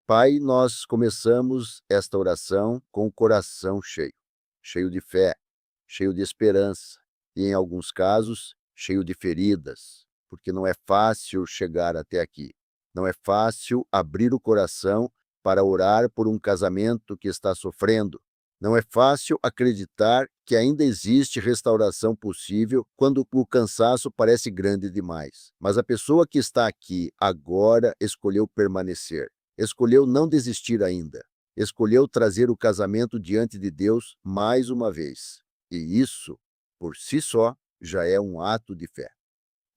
Pai, nós começamos esta oração com o coração cheio, cheio de fé, cheio de esperança e, em alguns casos, cheio de feridas, porque não é fácil chegar até aqui. Não é fácil abrir o coração para orar por um casamento que está sofrendo. Não é fácil acreditar que ainda existe restauração possível quando o cansaço parece grande demais. Mas a pessoa que está aqui agora escolheu permanecer. Escolheu não desistir ainda. Escolheu trazer o casamento diante de Deus mais uma vez. E isso, por si só, já é um ato de fé.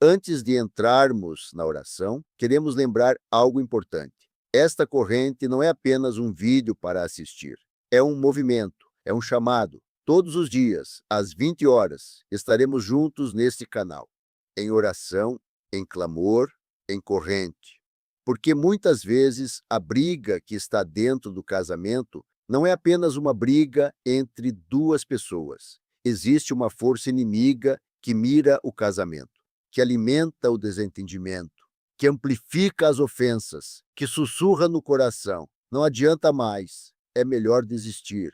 Antes de entrarmos na oração, queremos lembrar algo importante. Esta corrente não é apenas um vídeo para assistir. É um movimento, é um chamado. Todos os dias, às 20 horas, estaremos juntos neste canal, em oração, em clamor, em corrente. Porque muitas vezes a briga que está dentro do casamento não é apenas uma briga entre duas pessoas. Existe uma força inimiga que mira o casamento, que alimenta o desentendimento, que amplifica as ofensas, que sussurra no coração. Não adianta mais, é melhor desistir.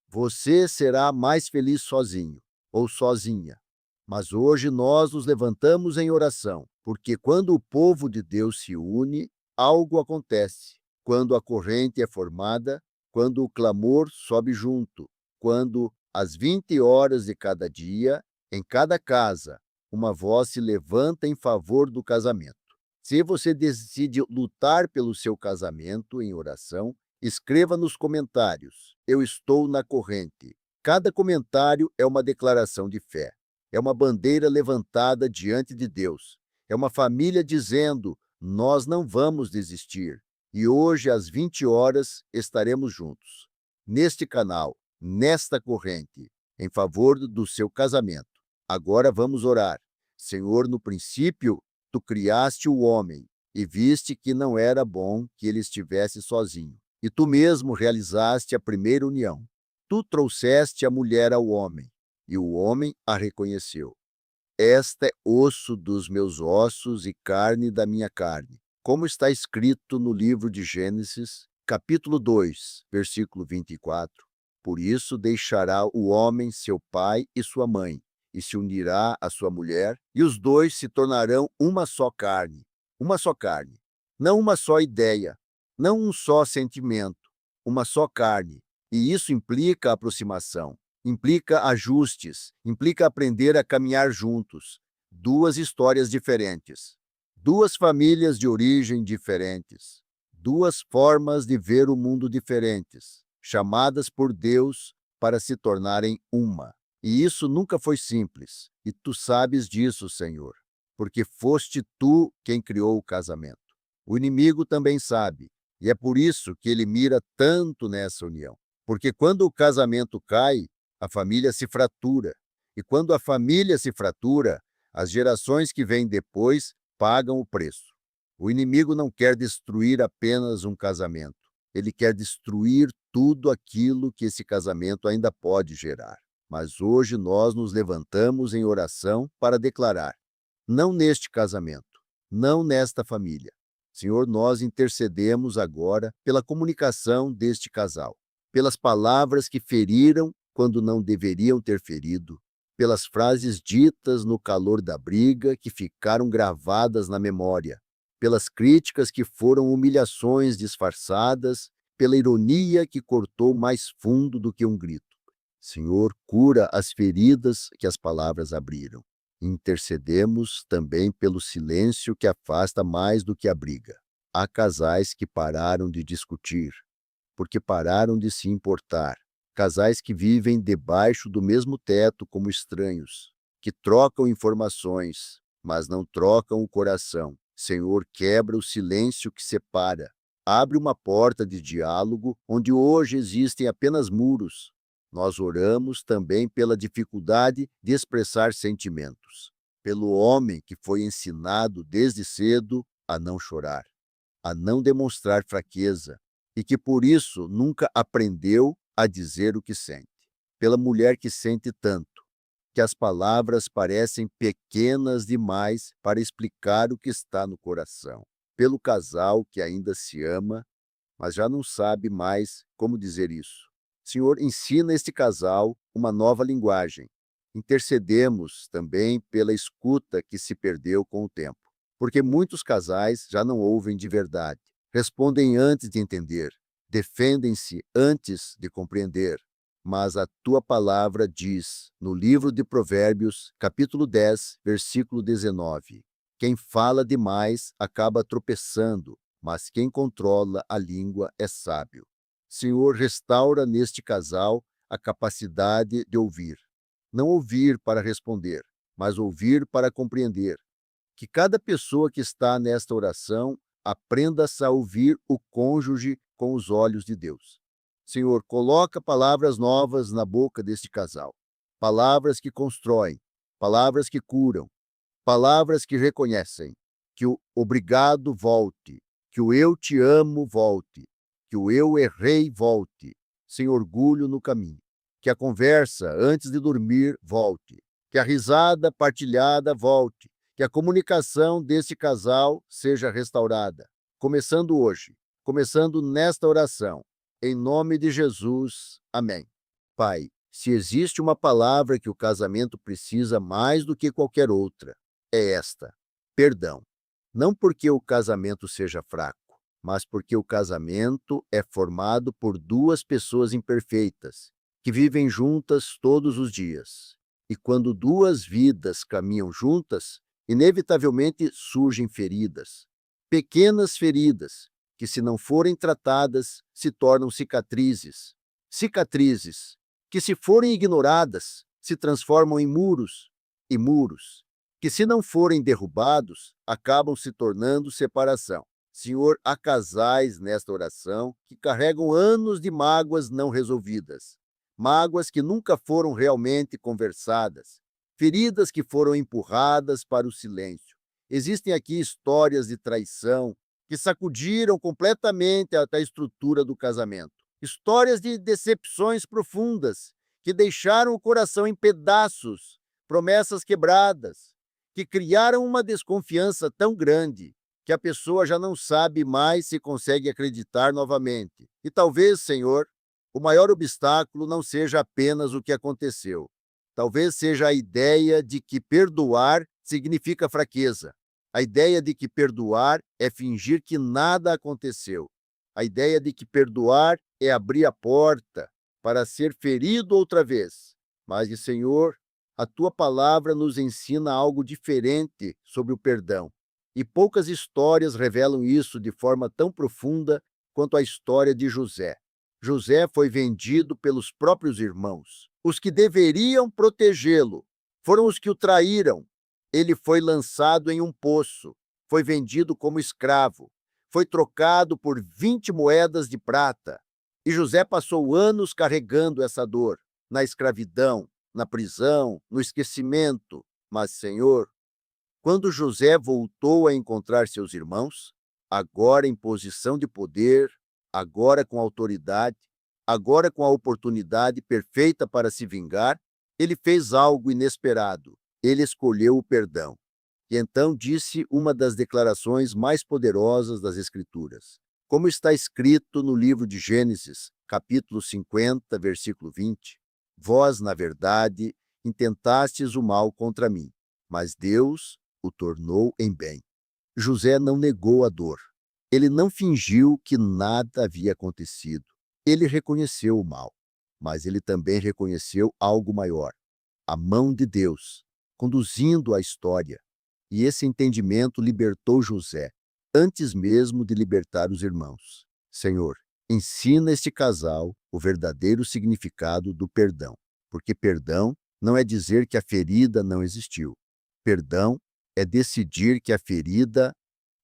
Você será mais feliz sozinho ou sozinha. Mas hoje nós nos levantamos em oração, porque quando o povo de Deus se une, algo acontece. Quando a corrente é formada, quando o clamor sobe junto, quando às 20 horas de cada dia, em cada casa, uma voz se levanta em favor do casamento. Se você decide lutar pelo seu casamento em oração, escreva nos comentários: eu estou na corrente. Cada comentário é uma declaração de fé. É uma bandeira levantada diante de Deus. É uma família dizendo: nós não vamos desistir. E hoje, às 20 horas, estaremos juntos. Neste canal, nesta corrente, em favor do seu casamento. Agora vamos orar. Senhor, no princípio, tu criaste o homem e viste que não era bom que ele estivesse sozinho. E tu mesmo realizaste a primeira união. Tu trouxeste a mulher ao homem, e o homem a reconheceu. Esta é osso dos meus ossos e carne da minha carne, como está escrito no livro de Gênesis, capítulo 2, versículo 24. Por isso deixará o homem seu pai e sua mãe, e se unirá à sua mulher, e os dois se tornarão uma só carne. Uma só carne. Não uma só ideia, não um só sentimento, uma só carne. E isso implica aproximação, implica ajustes, implica aprender a caminhar juntos. Duas histórias diferentes, duas famílias de origem diferentes, duas formas de ver o mundo diferentes, chamadas por Deus para se tornarem uma. E isso nunca foi simples, e tu sabes disso, Senhor, porque foste tu quem criou o casamento. O inimigo também sabe, e é por isso que ele mira tanto nessa união. Porque quando o casamento cai, a família se fratura. E quando a família se fratura, as gerações que vêm depois pagam o preço. O inimigo não quer destruir apenas um casamento. Ele quer destruir tudo aquilo que esse casamento ainda pode gerar. Mas hoje nós nos levantamos em oração para declarar: não neste casamento, não nesta família. Senhor, nós intercedemos agora pela comunicação deste casal, pelas palavras que feriram quando não deveriam ter ferido, pelas frases ditas no calor da briga que ficaram gravadas na memória, pelas críticas que foram humilhações disfarçadas, pela ironia que cortou mais fundo do que um grito. Senhor, cura as feridas que as palavras abriram. Intercedemos também pelo silêncio que afasta mais do que a briga. Há casais que pararam de discutir, porque pararam de se importar. Casais que vivem debaixo do mesmo teto como estranhos, que trocam informações, mas não trocam o coração. Senhor, quebra o silêncio que separa. Abre uma porta de diálogo onde hoje existem apenas muros. Nós oramos também pela dificuldade de expressar sentimentos, pelo homem que foi ensinado desde cedo a não chorar, a não demonstrar fraqueza, e que por isso nunca aprendeu a dizer o que sente. Pela mulher que sente tanto, que as palavras parecem pequenas demais para explicar o que está no coração. Pelo casal que ainda se ama, mas já não sabe mais como dizer isso. Senhor, ensina este casal uma nova linguagem. Intercedemos também pela escuta que se perdeu com o tempo, porque muitos casais já não ouvem de verdade, respondem antes de entender, defendem-se antes de compreender. Mas a tua palavra diz, no livro de Provérbios, capítulo 10, versículo 19: quem fala demais acaba tropeçando, mas quem controla a língua é sábio. Senhor, restaura neste casal a capacidade de ouvir. Não ouvir para responder, mas ouvir para compreender. Que cada pessoa que está nesta oração aprenda a ouvir o cônjuge com os olhos de Deus. Senhor, coloca palavras novas na boca deste casal. Palavras que constroem, palavras que curam, palavras que reconhecem. Que o obrigado volte, que o eu te amo volte, que o eu errei volte, sem orgulho no caminho. Que a conversa antes de dormir volte, que a risada partilhada volte, que a comunicação deste casal seja restaurada. Começando hoje, começando nesta oração, em nome de Jesus. Amém. Pai, se existe uma palavra que o casamento precisa mais do que qualquer outra, é esta: perdão. Não porque o casamento seja fraco, mas porque o casamento é formado por duas pessoas imperfeitas, que vivem juntas todos os dias. E quando duas vidas caminham juntas, inevitavelmente surgem feridas. Pequenas feridas, que se não forem tratadas, se tornam cicatrizes. Cicatrizes, que se forem ignoradas, se transformam em muros. E muros, que se não forem derrubados, acabam se tornando separação. Senhor, há casais nesta oração que carregam anos de mágoas não resolvidas, mágoas que nunca foram realmente conversadas, feridas que foram empurradas para o silêncio. Existem aqui histórias de traição que sacudiram completamente a estrutura do casamento. Histórias de decepções profundas que deixaram o coração em pedaços, promessas quebradas, que criaram uma desconfiança tão grande que a pessoa já não sabe mais se consegue acreditar novamente. E talvez, Senhor, o maior obstáculo não seja apenas o que aconteceu. Talvez seja a ideia de que perdoar significa fraqueza. A ideia de que perdoar é fingir que nada aconteceu. A ideia de que perdoar é abrir a porta para ser ferido outra vez. Mas, Senhor, a tua palavra nos ensina algo diferente sobre o perdão. E poucas histórias revelam isso de forma tão profunda quanto a história de José. José foi vendido pelos próprios irmãos. Os que deveriam protegê-lo foram os que o traíram. Ele foi lançado em um poço, foi vendido como escravo, foi trocado por 20 moedas de prata. E José passou anos carregando essa dor, na escravidão, na prisão, no esquecimento. Mas, Senhor, quando José voltou a encontrar seus irmãos, agora em posição de poder, agora com autoridade, agora com a oportunidade perfeita para se vingar, ele fez algo inesperado. Ele escolheu o perdão. E então disse uma das declarações mais poderosas das Escrituras. Como está escrito no livro de Gênesis, capítulo 50, versículo 20, vós, na verdade, intentastes o mal contra mim, mas Deus o tornou em bem. José não negou a dor. Ele não fingiu que nada havia acontecido. Ele reconheceu o mal, mas ele também reconheceu algo maior: a mão de Deus, conduzindo a história. E esse entendimento libertou José, antes mesmo de libertar os irmãos. Senhor, ensina este casal o verdadeiro significado do perdão, porque perdão não é dizer que a ferida não existiu. Perdão é decidir que a ferida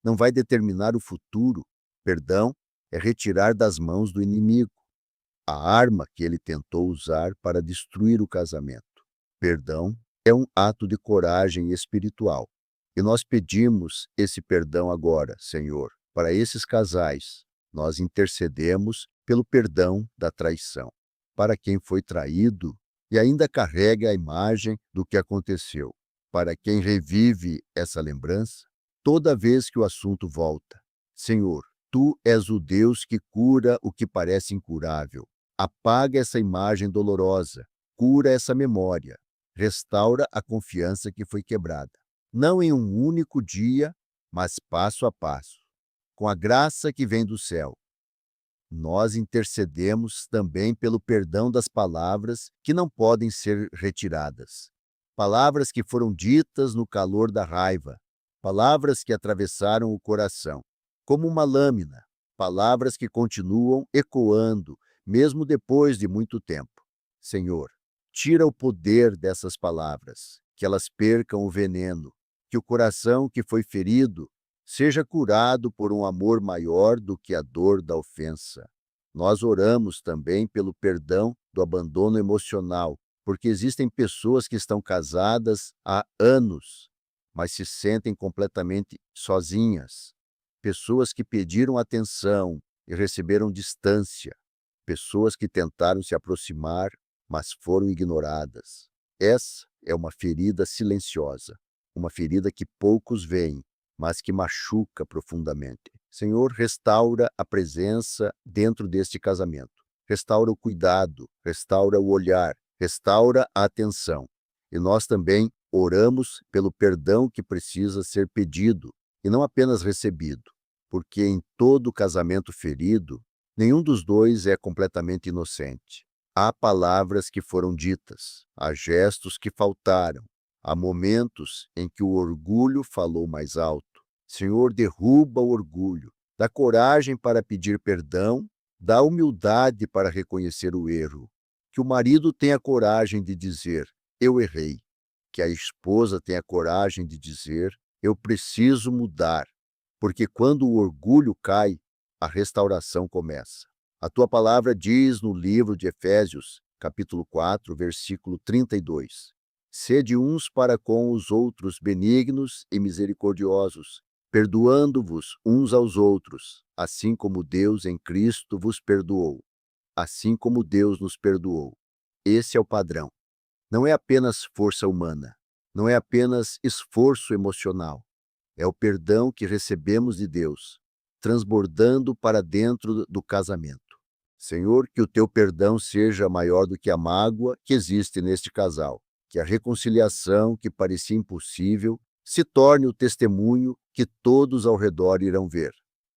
não vai determinar o futuro. Perdão é retirar das mãos do inimigo a arma que ele tentou usar para destruir o casamento. Perdão é um ato de coragem espiritual. E nós pedimos esse perdão agora, Senhor, para esses casais. Nós intercedemos pelo perdão da traição, para quem foi traído e ainda carrega a imagem do que aconteceu, para quem revive essa lembrança toda vez que o assunto volta. Senhor, Tu és o Deus que cura o que parece incurável. Apaga essa imagem dolorosa, cura essa memória, restaura a confiança que foi quebrada. Não em um único dia, mas passo a passo. Com a graça que vem do céu, nós intercedemos também pelo perdão das palavras que não podem ser retiradas. Palavras que foram ditas no calor da raiva, palavras que atravessaram o coração, como uma lâmina, palavras que continuam ecoando, mesmo depois de muito tempo. Senhor, tira o poder dessas palavras, que elas percam o veneno, que o coração que foi ferido seja curado por um amor maior do que a dor da ofensa. Nós oramos também pelo perdão do abandono emocional, porque existem pessoas que estão casadas há anos, mas se sentem completamente sozinhas. Pessoas que pediram atenção e receberam distância. Pessoas que tentaram se aproximar, mas foram ignoradas. Essa é uma ferida silenciosa, uma ferida que poucos veem, mas que machuca profundamente. Senhor, restaura a presença dentro deste casamento. Restaura o cuidado, restaura o olhar, restaura a atenção. E nós também oramos pelo perdão que precisa ser pedido e não apenas recebido, porque em todo casamento ferido, nenhum dos dois é completamente inocente. Há palavras que foram ditas, há gestos que faltaram, há momentos em que o orgulho falou mais alto. Senhor, derruba o orgulho, dá coragem para pedir perdão, dá humildade para reconhecer o erro. Que o marido tenha coragem de dizer, eu errei. Que a esposa tenha coragem de dizer, eu preciso mudar. Porque quando o orgulho cai, a restauração começa. A tua palavra diz no livro de Efésios, capítulo 4, versículo 32. Sede uns para com os outros benignos e misericordiosos, perdoando-vos uns aos outros, assim como Deus em Cristo vos perdoou. Assim como Deus nos perdoou. Esse é o padrão. Não é apenas força humana, não é apenas esforço emocional. É o perdão que recebemos de Deus, transbordando para dentro do casamento. Senhor, que o teu perdão seja maior do que a mágoa que existe neste casal. Que a reconciliação, que parecia impossível, se torne o testemunho que todos ao redor irão ver.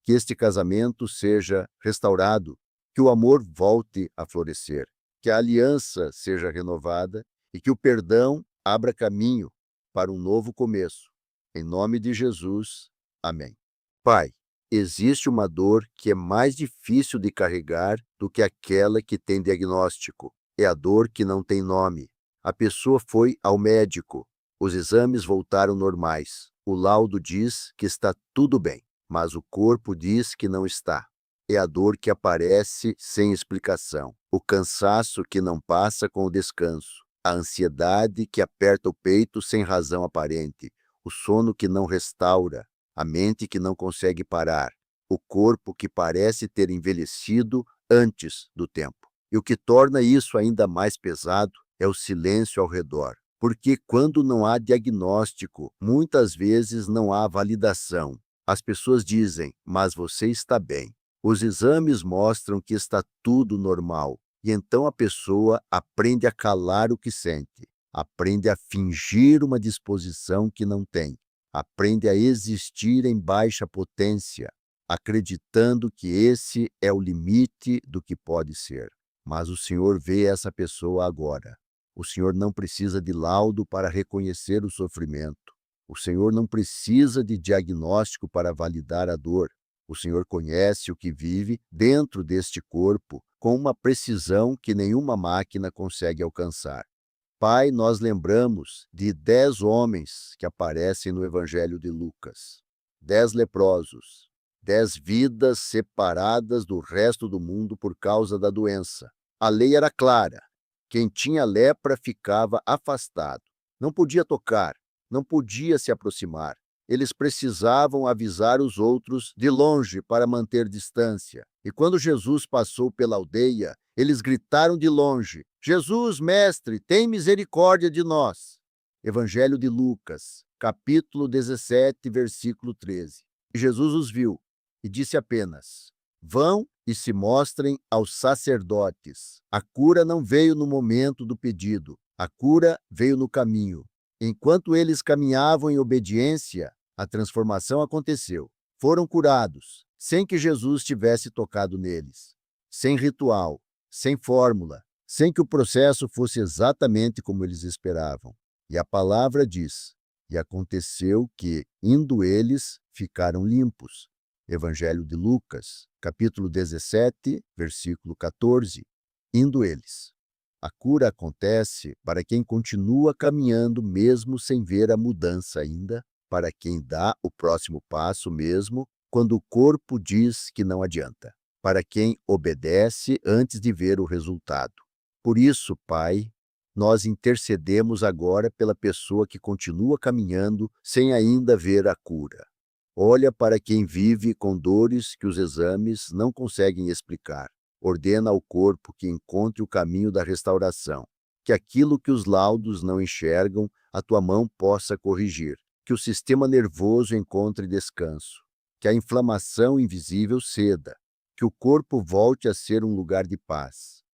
Que este casamento seja restaurado, que o amor volte a florescer, que a aliança seja renovada e que o perdão abra caminho para um novo começo. Em nome de Jesus. Amém. Pai, existe uma dor que é mais difícil de carregar do que aquela que tem diagnóstico. É a dor que não tem nome. A pessoa foi ao médico. Os exames voltaram normais. O laudo diz que está tudo bem, mas o corpo diz que não está. É a dor que aparece sem explicação. O cansaço que não passa com o descanso. A ansiedade que aperta o peito sem razão aparente. O sono que não restaura. A mente que não consegue parar. O corpo que parece ter envelhecido antes do tempo. E o que torna isso ainda mais pesado é o silêncio ao redor. Porque quando não há diagnóstico, muitas vezes não há validação. As pessoas dizem, mas você está bem. Os exames mostram que está tudo normal. E então a pessoa aprende a calar o que sente. Aprende a fingir uma disposição que não tem. Aprende a existir em baixa potência, acreditando que esse é o limite do que pode ser. Mas o Senhor vê essa pessoa agora. O Senhor não precisa de laudo para reconhecer o sofrimento. O Senhor não precisa de diagnóstico para validar a dor. O Senhor conhece o que vive dentro deste corpo com uma precisão que nenhuma máquina consegue alcançar. Pai, nós lembramos de 10 homens que aparecem no Evangelho de Lucas. 10 leprosos, 10 vidas separadas do resto do mundo por causa da doença. A lei era clara. Quem tinha lepra ficava afastado. Não podia tocar, não podia se aproximar. Eles precisavam avisar os outros de longe para manter distância. E quando Jesus passou pela aldeia, eles gritaram de longe, Jesus, mestre, tem misericórdia de nós. Evangelho de Lucas, capítulo 17, versículo 13. E Jesus os viu e disse apenas: vão e se mostrem aos sacerdotes. A cura não veio no momento do pedido, a cura veio no caminho. Enquanto eles caminhavam em obediência, a transformação aconteceu. Foram curados, sem que Jesus tivesse tocado neles. Sem ritual, sem fórmula, sem que o processo fosse exatamente como eles esperavam. E a palavra diz: e aconteceu que, indo eles, ficaram limpos. Evangelho de Lucas, capítulo 17, versículo 14. Indo eles. A cura acontece para quem continua caminhando mesmo sem ver a mudança ainda, para quem dá o próximo passo mesmo quando o corpo diz que não adianta, para quem obedece antes de ver o resultado. Por isso, Pai, nós intercedemos agora pela pessoa que continua caminhando sem ainda ver a cura. Olha para quem vive com dores que os exames não conseguem explicar. Ordena ao corpo que encontre o caminho da restauração, que aquilo que os laudos não enxergam, a tua mão possa corrigir, que o sistema nervoso encontre descanso, que a inflamação invisível ceda, que o corpo volte a ser um lugar de paz.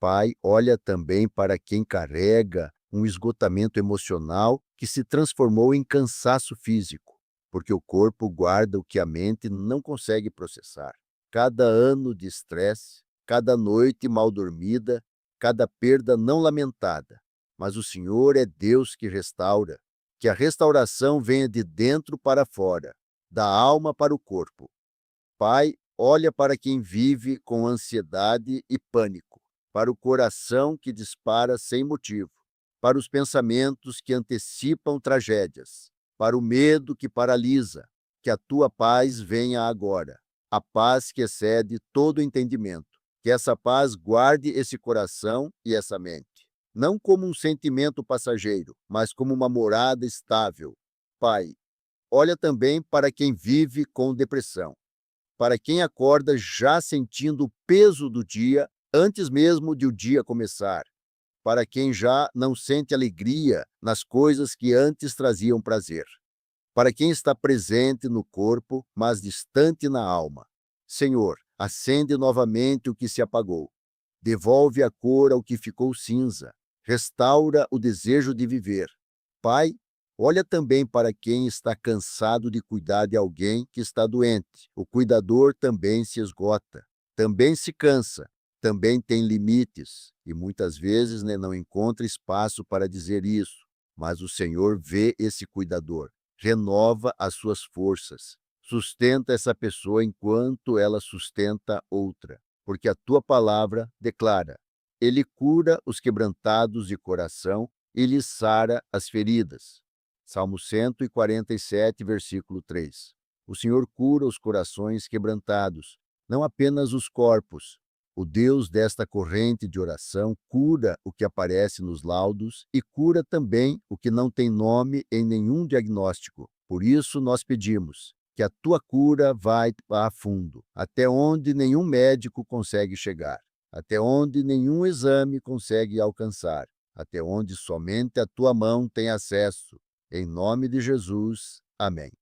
Pai, olha também para quem carrega um esgotamento emocional que se transformou em cansaço físico, porque o corpo guarda o que a mente não consegue processar. Cada ano de estresse, cada noite mal dormida, cada perda não lamentada. Mas o Senhor é Deus que restaura, que a restauração venha de dentro para fora, da alma para o corpo. Pai, olha para quem vive com ansiedade e pânico, para o coração que dispara sem motivo, para os pensamentos que antecipam tragédias, para o medo que paralisa. Que a tua paz venha agora, a paz que excede todo entendimento. Que essa paz guarde esse coração e essa mente, não como um sentimento passageiro, mas como uma morada estável. Pai, olha também para quem vive com depressão, para quem acorda já sentindo o peso do dia antes mesmo de o dia começar, para quem já não sente alegria nas coisas que antes traziam prazer, para quem está presente no corpo, mas distante na alma. Senhor, acende novamente o que se apagou, devolve a cor ao que ficou cinza, restaura o desejo de viver. Pai, olha também para quem está cansado de cuidar de alguém que está doente. O cuidador também se esgota, também se cansa, também tem limites, e muitas vezes não encontra espaço para dizer isso. Mas o Senhor vê esse cuidador, renova as suas forças, sustenta essa pessoa enquanto ela sustenta outra, porque a tua palavra declara: Ele cura os quebrantados de coração e lhes sara as feridas. Salmo 147, versículo 3. O Senhor cura os corações quebrantados, não apenas os corpos. O Deus desta corrente de oração cura o que aparece nos laudos e cura também o que não tem nome em nenhum diagnóstico. Por isso nós pedimos que a tua cura vá a fundo, até onde nenhum médico consegue chegar, até onde nenhum exame consegue alcançar, até onde somente a tua mão tem acesso. Em nome de Jesus. Amém.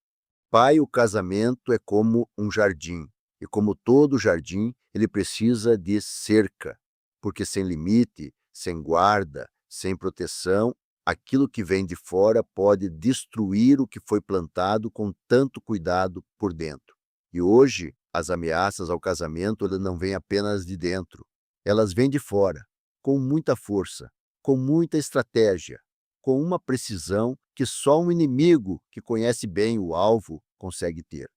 Pai, o casamento é como um jardim. E como todo jardim, ele precisa de cerca, porque sem limite, sem guarda, sem proteção, aquilo que vem de fora pode destruir o que foi plantado com tanto cuidado por dentro. E hoje, as ameaças ao casamento não vêm apenas de dentro, elas vêm de fora, com muita força, com muita estratégia, com uma precisão que só um inimigo que conhece bem o alvo consegue ter.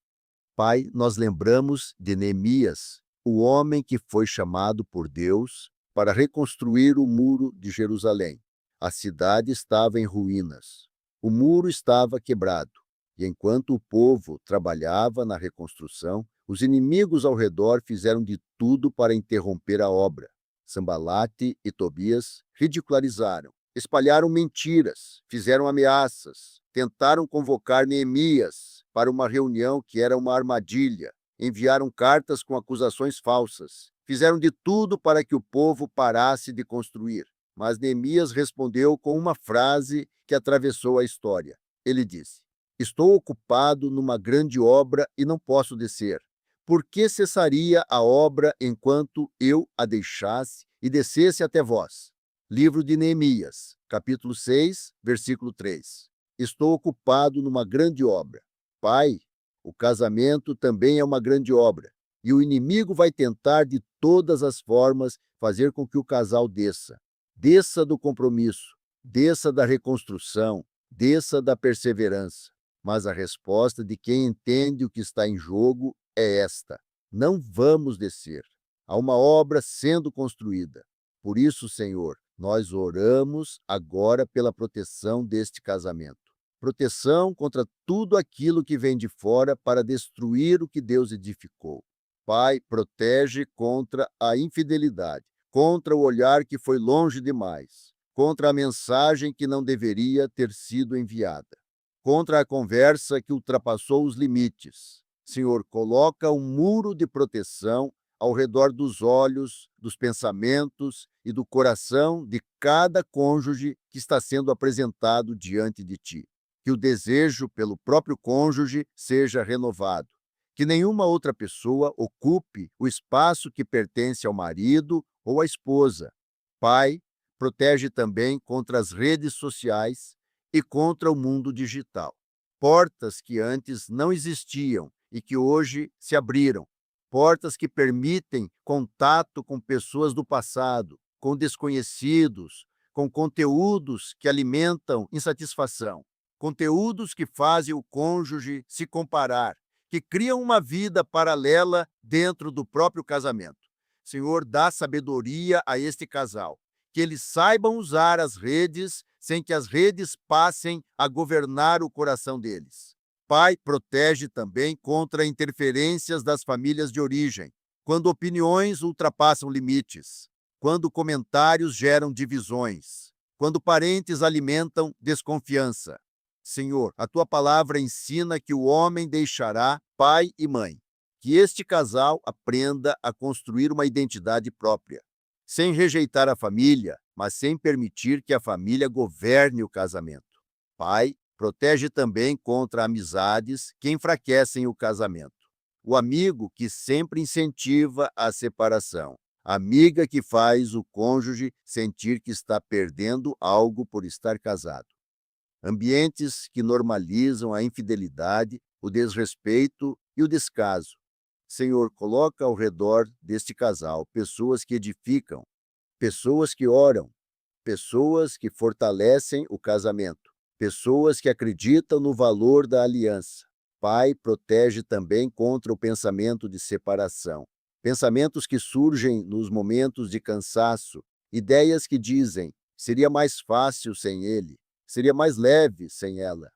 Pai, nós lembramos de Neemias, o homem que foi chamado por Deus para reconstruir o muro de Jerusalém. A cidade estava em ruínas. O muro estava quebrado. E enquanto o povo trabalhava na reconstrução, os inimigos ao redor fizeram de tudo para interromper a obra. Sanbalate e Tobias ridicularizaram, espalharam mentiras, fizeram ameaças, tentaram convocar Neemias para uma reunião que era uma armadilha, enviaram cartas com acusações falsas, fizeram de tudo para que o povo parasse de construir. Mas Neemias respondeu com uma frase que atravessou a história. Ele disse: Estou ocupado numa grande obra e não posso descer. Por que cessaria a obra enquanto eu a deixasse e descesse até vós? Livro de Neemias, capítulo 6, versículo 3. Estou ocupado numa grande obra. Pai, o casamento também é uma grande obra, e o inimigo vai tentar de todas as formas fazer com que o casal desça. Desça do compromisso, desça da reconstrução, desça da perseverança. Mas a resposta de quem entende o que está em jogo é esta: não vamos descer. Há uma obra sendo construída. Por isso, Senhor, nós oramos agora pela proteção deste casamento. Proteção contra tudo aquilo que vem de fora para destruir o que Deus edificou. Pai, protege contra a infidelidade, contra o olhar que foi longe demais, contra a mensagem que não deveria ter sido enviada, contra a conversa que ultrapassou os limites. Senhor, coloca um muro de proteção ao redor dos olhos, dos pensamentos e do coração de cada cônjuge que está sendo apresentado diante de ti. Que o desejo pelo próprio cônjuge seja renovado. Que nenhuma outra pessoa ocupe o espaço que pertence ao marido ou à esposa. Pai, protege também contra as redes sociais e contra o mundo digital. Portas que antes não existiam e que hoje se abriram. Portas que permitem contato com pessoas do passado, com desconhecidos, com conteúdos que alimentam insatisfação, conteúdos que fazem o cônjuge se comparar, que criam uma vida paralela dentro do próprio casamento. Senhor, dá sabedoria a este casal, que eles saibam usar as redes sem que as redes passem a governar o coração deles. Pai, protege também contra interferências das famílias de origem, quando opiniões ultrapassam limites, quando comentários geram divisões, quando parentes alimentam desconfiança. Senhor, a tua palavra ensina que o homem deixará pai e mãe, que este casal aprenda a construir uma identidade própria, sem rejeitar a família, mas sem permitir que a família governe o casamento. Pai, protege também contra amizades que enfraquecem o casamento. O amigo que sempre incentiva a separação. A amiga que faz o cônjuge sentir que está perdendo algo por estar casado. Ambientes que normalizam a infidelidade, o desrespeito e o descaso. Senhor, coloca ao redor deste casal pessoas que edificam, pessoas que oram, pessoas que fortalecem o casamento, pessoas que acreditam no valor da aliança. Pai, protege também contra o pensamento de separação. Pensamentos que surgem nos momentos de cansaço, ideias que dizem: seria mais fácil sem ele, seria mais leve sem ela.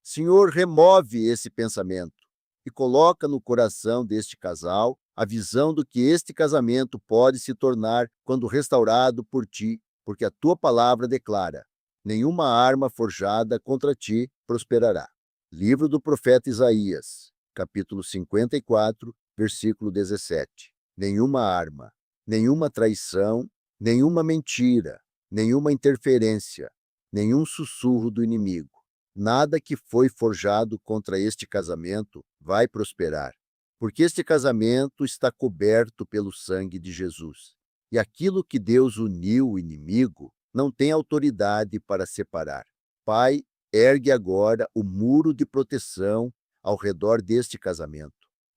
Senhor, remove esse pensamento e coloca no coração deste casal a visão do que este casamento pode se tornar quando restaurado por ti, porque a tua palavra declara: nenhuma arma forjada contra ti prosperará. Livro do profeta Isaías, capítulo 54, versículo 17. Nenhuma arma, nenhuma traição, nenhuma mentira, nenhuma interferência, nenhum sussurro do inimigo, nada que foi forjado contra este casamento vai prosperar, porque este casamento está coberto pelo sangue de Jesus. E aquilo que Deus uniu o inimigo não tem autoridade para separar. Pai, ergue agora o muro de proteção ao redor deste casamento.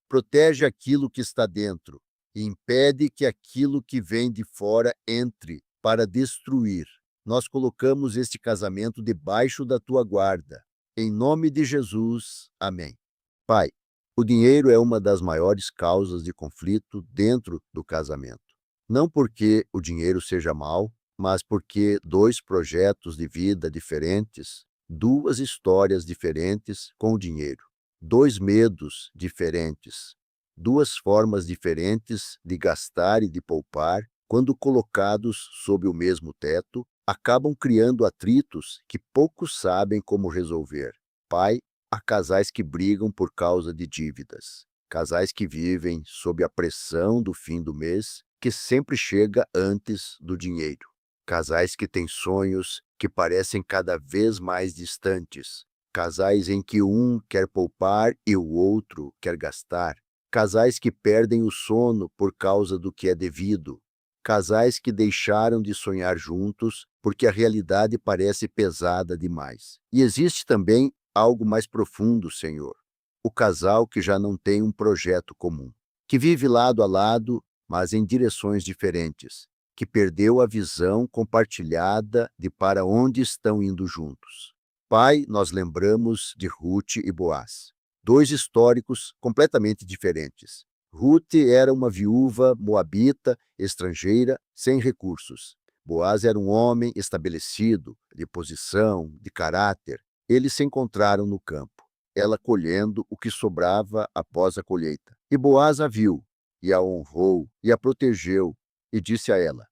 Protege aquilo que está dentro e impede que aquilo que vem de fora entre para destruir. Nós colocamos este casamento debaixo da tua guarda. Em nome de Jesus, amém. Pai, o dinheiro é uma das maiores causas de conflito dentro do casamento. Não porque o dinheiro seja mau, mas porque dois projetos de vida diferentes, duas histórias diferentes com o dinheiro, dois medos diferentes, duas formas diferentes de gastar e de poupar, quando colocados sob o mesmo teto, acabam criando atritos que poucos sabem como resolver. Pai, há casais que brigam por causa de dívidas, casais que vivem sob a pressão do fim do mês, que sempre chega antes do dinheiro. Casais que têm sonhos que parecem cada vez mais distantes. Casais em que um quer poupar e o outro quer gastar. casais que perdem o sono por causa do que é devido, casais que deixaram de sonhar juntos porque a realidade parece pesada demais. E existe também algo mais profundo, Senhor. O casal que já não tem um projeto comum, que vive lado a lado, mas em direções diferentes, que perdeu a visão compartilhada de para onde estão indo juntos. Pai, nós lembramos de Ruth e Boaz, dois históricos completamente diferentes. Ruth era uma viúva moabita, estrangeira, sem recursos. Boaz era um homem estabelecido, de posição, de caráter. Eles se encontraram no campo, ela colhendo o que sobrava após a colheita. E Boaz a viu, e a honrou, e a protegeu, e disse a ela: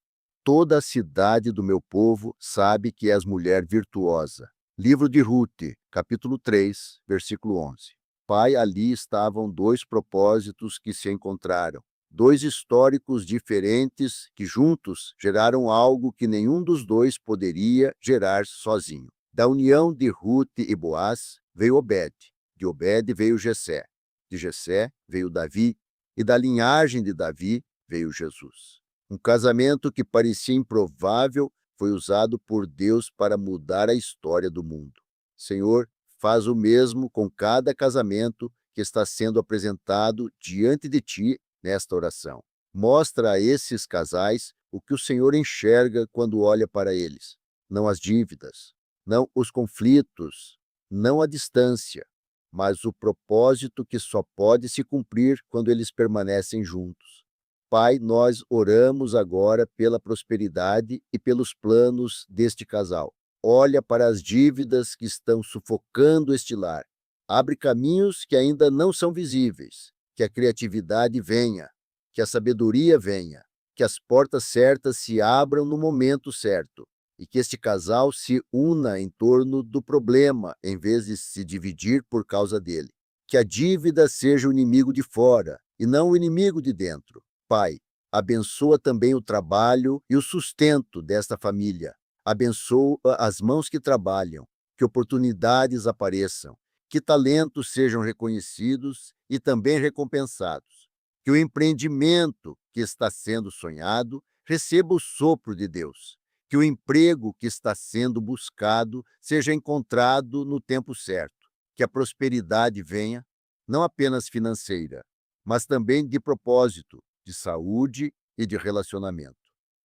toda a cidade do meu povo sabe que és mulher virtuosa. Livro de Ruth, capítulo 3, versículo 11. Pai, ali estavam dois propósitos que se encontraram, dois históricos diferentes que juntos geraram algo que nenhum dos dois poderia gerar sozinho. Da união de Ruth e Boaz veio Obed, de Obed veio Jessé, de Jessé veio Davi, e da linhagem de Davi veio Jesus. Um casamento que parecia improvável foi usado por Deus para mudar a história do mundo. Senhor, faz o mesmo com cada casamento que está sendo apresentado diante de Ti nesta oração. Mostra a esses casais o que o Senhor enxerga quando olha para eles. Não as dívidas, não os conflitos, não a distância, mas o propósito que só pode se cumprir quando eles permanecem juntos. Pai, nós oramos agora pela prosperidade e pelos planos deste casal. Olha para as dívidas que estão sufocando este lar. Abre caminhos que ainda não são visíveis. Que a criatividade venha, que a sabedoria venha, que as portas certas se abram no momento certo e que este casal se una em torno do problema em vez de se dividir por causa dele. Que a dívida seja o inimigo de fora e não o inimigo de dentro. Pai, abençoa também o trabalho e o sustento desta família. Abençoa as mãos que trabalham, que oportunidades apareçam, que talentos sejam reconhecidos e também recompensados. Que o empreendimento que está sendo sonhado receba o sopro de Deus. Que o emprego que está sendo buscado seja encontrado no tempo certo. Que a prosperidade venha, não apenas financeira, mas também de propósito, de saúde e de relacionamento.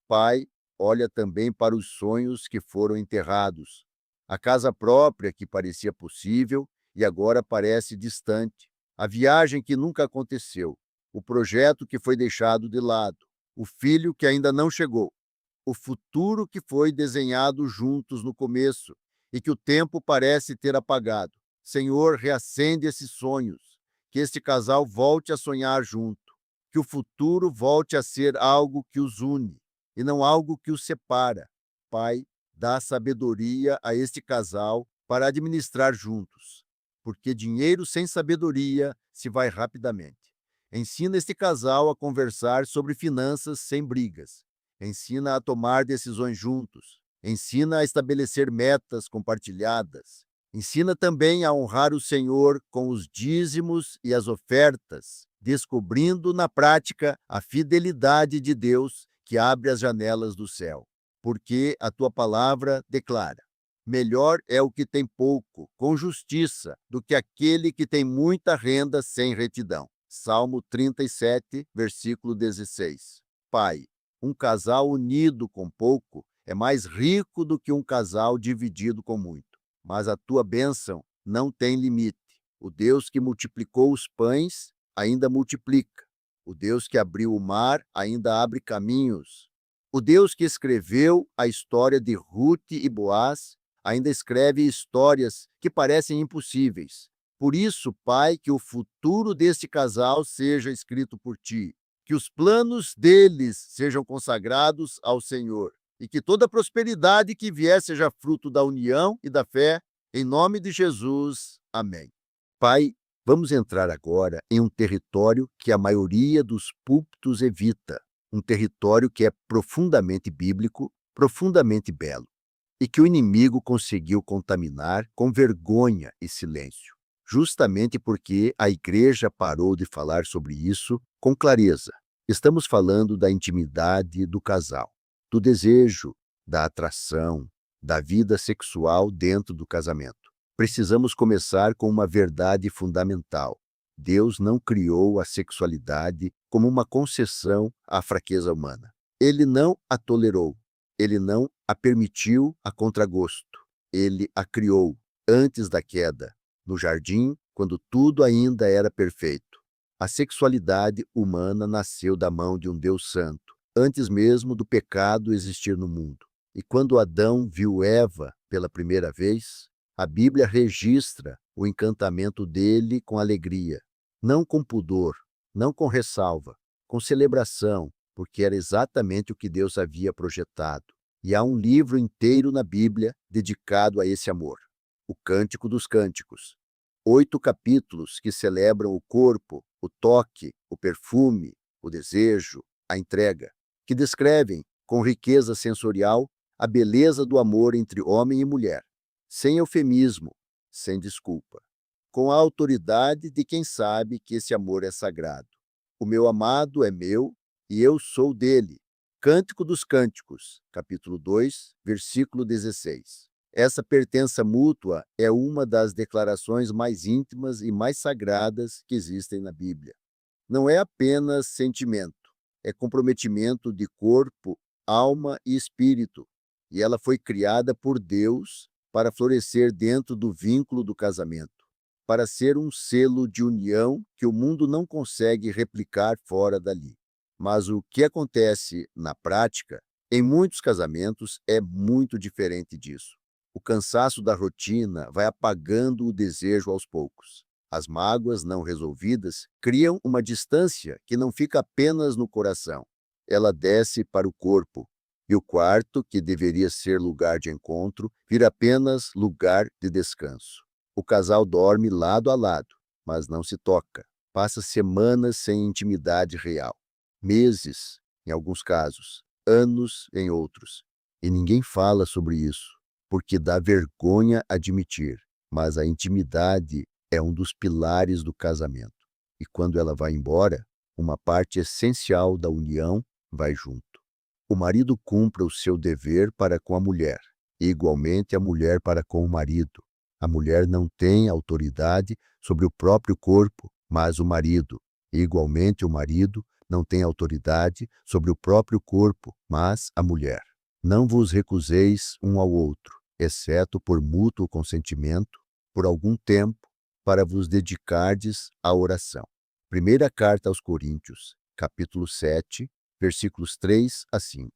Pai, olha também para os sonhos que foram enterrados, a casa própria que parecia possível e agora parece distante, a viagem que nunca aconteceu, o projeto que foi deixado de lado, o filho que ainda não chegou, o futuro que foi desenhado juntos no começo e que o tempo parece ter apagado. Senhor, reacende esses sonhos, que este casal volte a sonhar junto, que o futuro volte a ser algo que os une e não algo que os separa. Pai, dá sabedoria a este casal para administrar juntos, porque dinheiro sem sabedoria se vai rapidamente. Ensina este casal a conversar sobre finanças sem brigas. Ensina a tomar decisões juntos. Ensina a estabelecer metas compartilhadas. Ensina também a honrar o Senhor com os dízimos e as ofertas, descobrindo na prática a fidelidade de Deus que abre as janelas do céu. Porque a tua palavra declara: melhor é o que tem pouco, com justiça, do que aquele que tem muita renda sem retidão. Salmo 37, versículo 16. Pai, um casal unido com pouco é mais rico do que um casal dividido com muito. Mas a tua bênção não tem limite. O Deus que multiplicou os pães ainda multiplica. O Deus que abriu o mar ainda abre caminhos. O Deus que escreveu a história de Ruth e Boaz ainda escreve histórias que parecem impossíveis. Por isso, Pai, que o futuro deste casal seja escrito por Ti, que os planos deles sejam consagrados ao Senhor e que toda prosperidade que vier seja fruto da união e da fé, em nome de Jesus. Amém. Pai, vamos entrar agora em um território que a maioria dos púlpitos evita, um território que é profundamente bíblico, profundamente belo, e que o inimigo conseguiu contaminar com vergonha e silêncio. justamente porque a igreja parou de falar sobre isso com clareza. Estamos falando da intimidade do casal, do desejo, da atração, da vida sexual dentro do casamento. Precisamos começar com uma verdade fundamental. Deus não criou a sexualidade como uma concessão à fraqueza humana. Ele não a tolerou. Ele não a permitiu a contragosto. Ele a criou antes da queda, no jardim, quando tudo ainda era perfeito. A sexualidade humana nasceu da mão de um Deus santo, antes mesmo do pecado existir no mundo. E quando Adão viu Eva pela primeira vez, a Bíblia registra o encantamento dele com alegria, não com pudor, não com ressalva, com celebração, porque era exatamente o que Deus havia projetado. E há um livro inteiro na Bíblia dedicado a esse amor, o Cântico dos Cânticos. 8 capítulos que celebram o corpo, o toque, o perfume, o desejo, a entrega, que descrevem, com riqueza sensorial, a beleza do amor entre homem e mulher, sem eufemismo, sem desculpa, com a autoridade de quem sabe que esse amor é sagrado. O meu amado é meu e eu sou dele. Cântico dos Cânticos, capítulo 2, versículo 16. Essa pertença mútua é uma das declarações mais íntimas e mais sagradas que existem na Bíblia. Não é apenas sentimento, é comprometimento de corpo, alma e espírito, e ela foi criada por Deus para florescer dentro do vínculo do casamento, para ser um selo de união que o mundo não consegue replicar fora dali. Mas o que acontece na prática, em muitos casamentos, é muito diferente disso. O cansaço da rotina vai apagando o desejo aos poucos. As mágoas não resolvidas criam uma distância que não fica apenas no coração. Ela desce para o corpo, e o quarto, que deveria ser lugar de encontro, vira apenas lugar de descanso. O casal dorme lado a lado, mas não se toca. Passa semanas sem intimidade real. Meses, em alguns casos, anos em outros. E ninguém fala sobre isso, porque dá vergonha admitir, mas a intimidade é um dos pilares do casamento. E quando ela vai embora, uma parte essencial da união vai junto. O marido cumpra o seu dever para com a mulher, e igualmente a mulher para com o marido. A mulher não tem autoridade sobre o próprio corpo, mas o marido, e igualmente o marido não tem autoridade sobre o próprio corpo, mas a mulher. Não vos recuseis um ao outro, exceto por mútuo consentimento, por algum tempo, para vos dedicardes à oração. Primeira carta aos Coríntios, capítulo 7, versículos 3 a 5.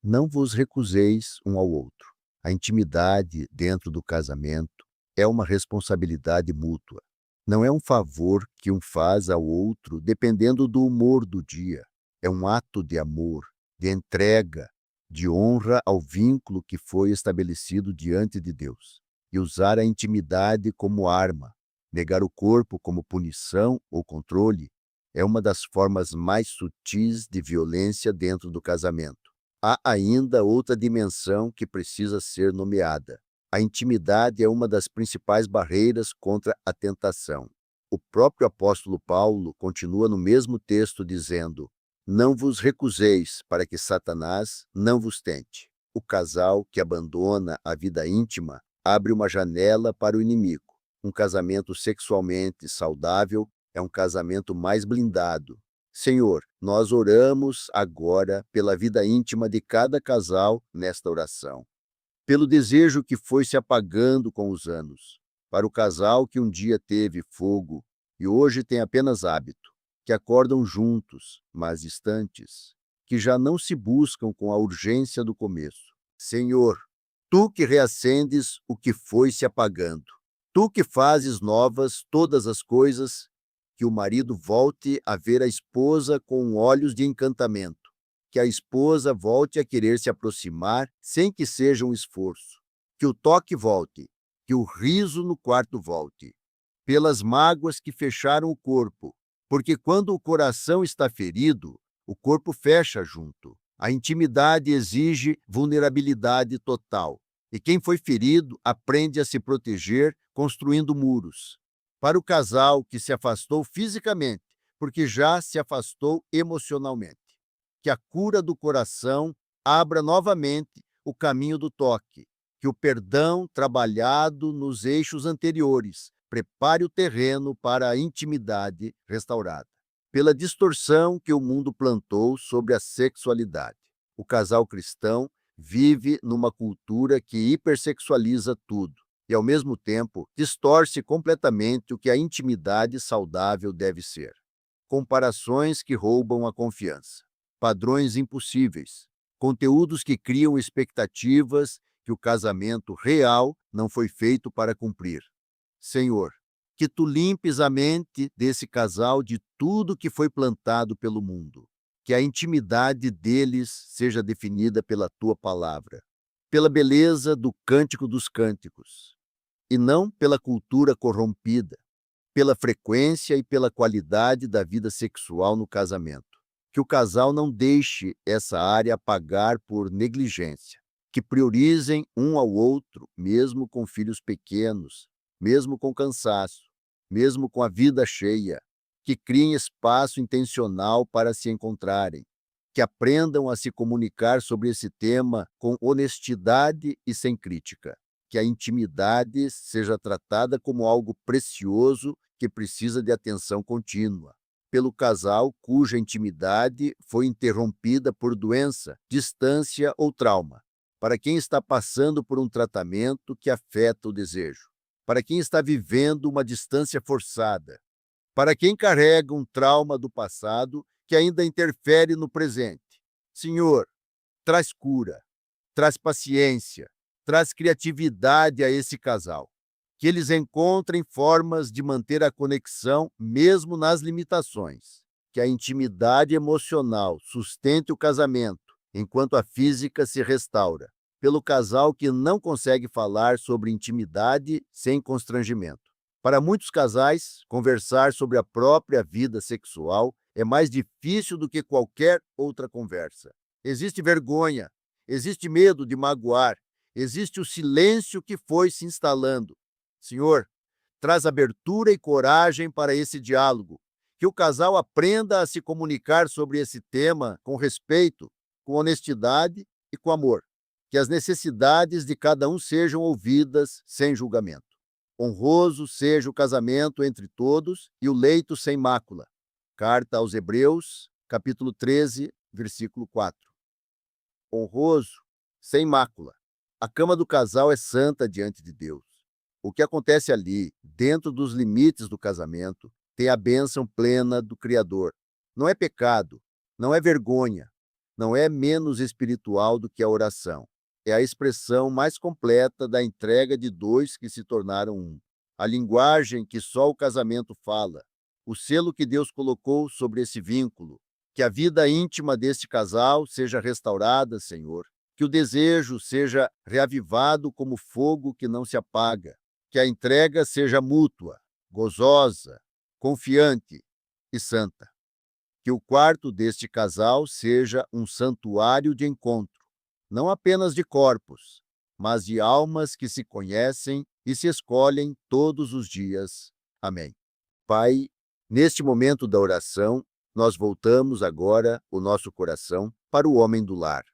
Não vos recuseis um ao outro. A intimidade dentro do casamento é uma responsabilidade mútua. Não é um favor que um faz ao outro dependendo do humor do dia. É um ato de amor, de entrega, de honra ao vínculo que foi estabelecido diante de Deus. E usar a intimidade como arma, negar o corpo como punição ou controle, é uma das formas mais sutis de violência dentro do casamento. Há ainda outra dimensão que precisa ser nomeada. A intimidade é uma das principais barreiras contra a tentação. O próprio apóstolo Paulo continua no mesmo texto dizendo: não vos recuseis para que Satanás não vos tente. O casal que abandona a vida íntima abre uma janela para o inimigo. Um casamento sexualmente saudável é um casamento mais blindado. Senhor, nós oramos agora pela vida íntima de cada casal nesta oração, pelo desejo que foi se apagando com os anos, para o casal que um dia teve fogo e hoje tem apenas hábito, que acordam juntos, mas distantes, que já não se buscam com a urgência do começo. Senhor, tu que reacendes o que foi se apagando, tu que fazes novas todas as coisas, que o marido volte a ver a esposa com olhos de encantamento, que a esposa volte a querer se aproximar sem que seja um esforço, que o toque volte, que o riso no quarto volte, pelas mágoas que fecharam o corpo, porque quando o coração está ferido, o corpo fecha junto. A intimidade exige vulnerabilidade total, e quem foi ferido aprende a se proteger construindo muros. Para o casal que se afastou fisicamente, porque já se afastou emocionalmente. Que a cura do coração abra novamente o caminho do toque, que o perdão trabalhado nos eixos anteriores prepare o terreno para a intimidade restaurada. Pela distorção que o mundo plantou sobre a sexualidade, o casal cristão vive numa cultura que hipersexualiza tudo e, ao mesmo tempo, distorce completamente o que a intimidade saudável deve ser. Comparações que roubam a confiança, padrões impossíveis, conteúdos que criam expectativas que o casamento real não foi feito para cumprir. Senhor, que tu limpes a mente desse casal de tudo que foi plantado pelo mundo, que a intimidade deles seja definida pela tua palavra, pela beleza do cântico dos cânticos, e não pela cultura corrompida, pela frequência e pela qualidade da vida sexual no casamento. Que o casal não deixe essa área pagar por negligência, que priorizem um ao outro, mesmo com filhos pequenos, mesmo com cansaço, mesmo com a vida cheia, que criem espaço intencional para se encontrarem, que aprendam a se comunicar sobre esse tema com honestidade e sem crítica, que a intimidade seja tratada como algo precioso que precisa de atenção contínua. Pelo casal cuja intimidade foi interrompida por doença, distância ou trauma, para quem está passando por um tratamento que afeta o desejo, para quem está vivendo uma distância forçada, para quem carrega um trauma do passado que ainda interfere no presente. Senhor, traz cura, traz paciência, traz criatividade a esse casal. Que eles encontrem formas de manter a conexão mesmo nas limitações. Que a intimidade emocional sustente o casamento, enquanto a física se restaura. Pelo casal que não consegue falar sobre intimidade sem constrangimento. Para muitos casais, conversar sobre a própria vida sexual é mais difícil do que qualquer outra conversa. Existe vergonha, existe medo de magoar, existe o silêncio que foi se instalando. Senhor, traz abertura e coragem para esse diálogo. Que o casal aprenda a se comunicar sobre esse tema com respeito, com honestidade e com amor. Que as necessidades de cada um sejam ouvidas sem julgamento. Honroso seja o casamento entre todos e o leito sem mácula. Carta aos Hebreus, capítulo 13, versículo 4. Honroso, sem mácula. A cama do casal é santa diante de Deus. O que acontece ali, dentro dos limites do casamento, tem a bênção plena do Criador. Não é pecado, não é vergonha, não é menos espiritual do que a oração. É a expressão mais completa da entrega de dois que se tornaram um. A linguagem que só o casamento fala, o selo que Deus colocou sobre esse vínculo. Que a vida íntima deste casal seja restaurada, Senhor. Que o desejo seja reavivado como fogo que não se apaga. Que a entrega seja mútua, gozosa, confiante e santa. Que o quarto deste casal seja um santuário de encontro, não apenas de corpos, mas de almas que se conhecem e se escolhem todos os dias. Amém. Pai, neste momento da oração, nós voltamos agora o nosso coração para o homem do lar,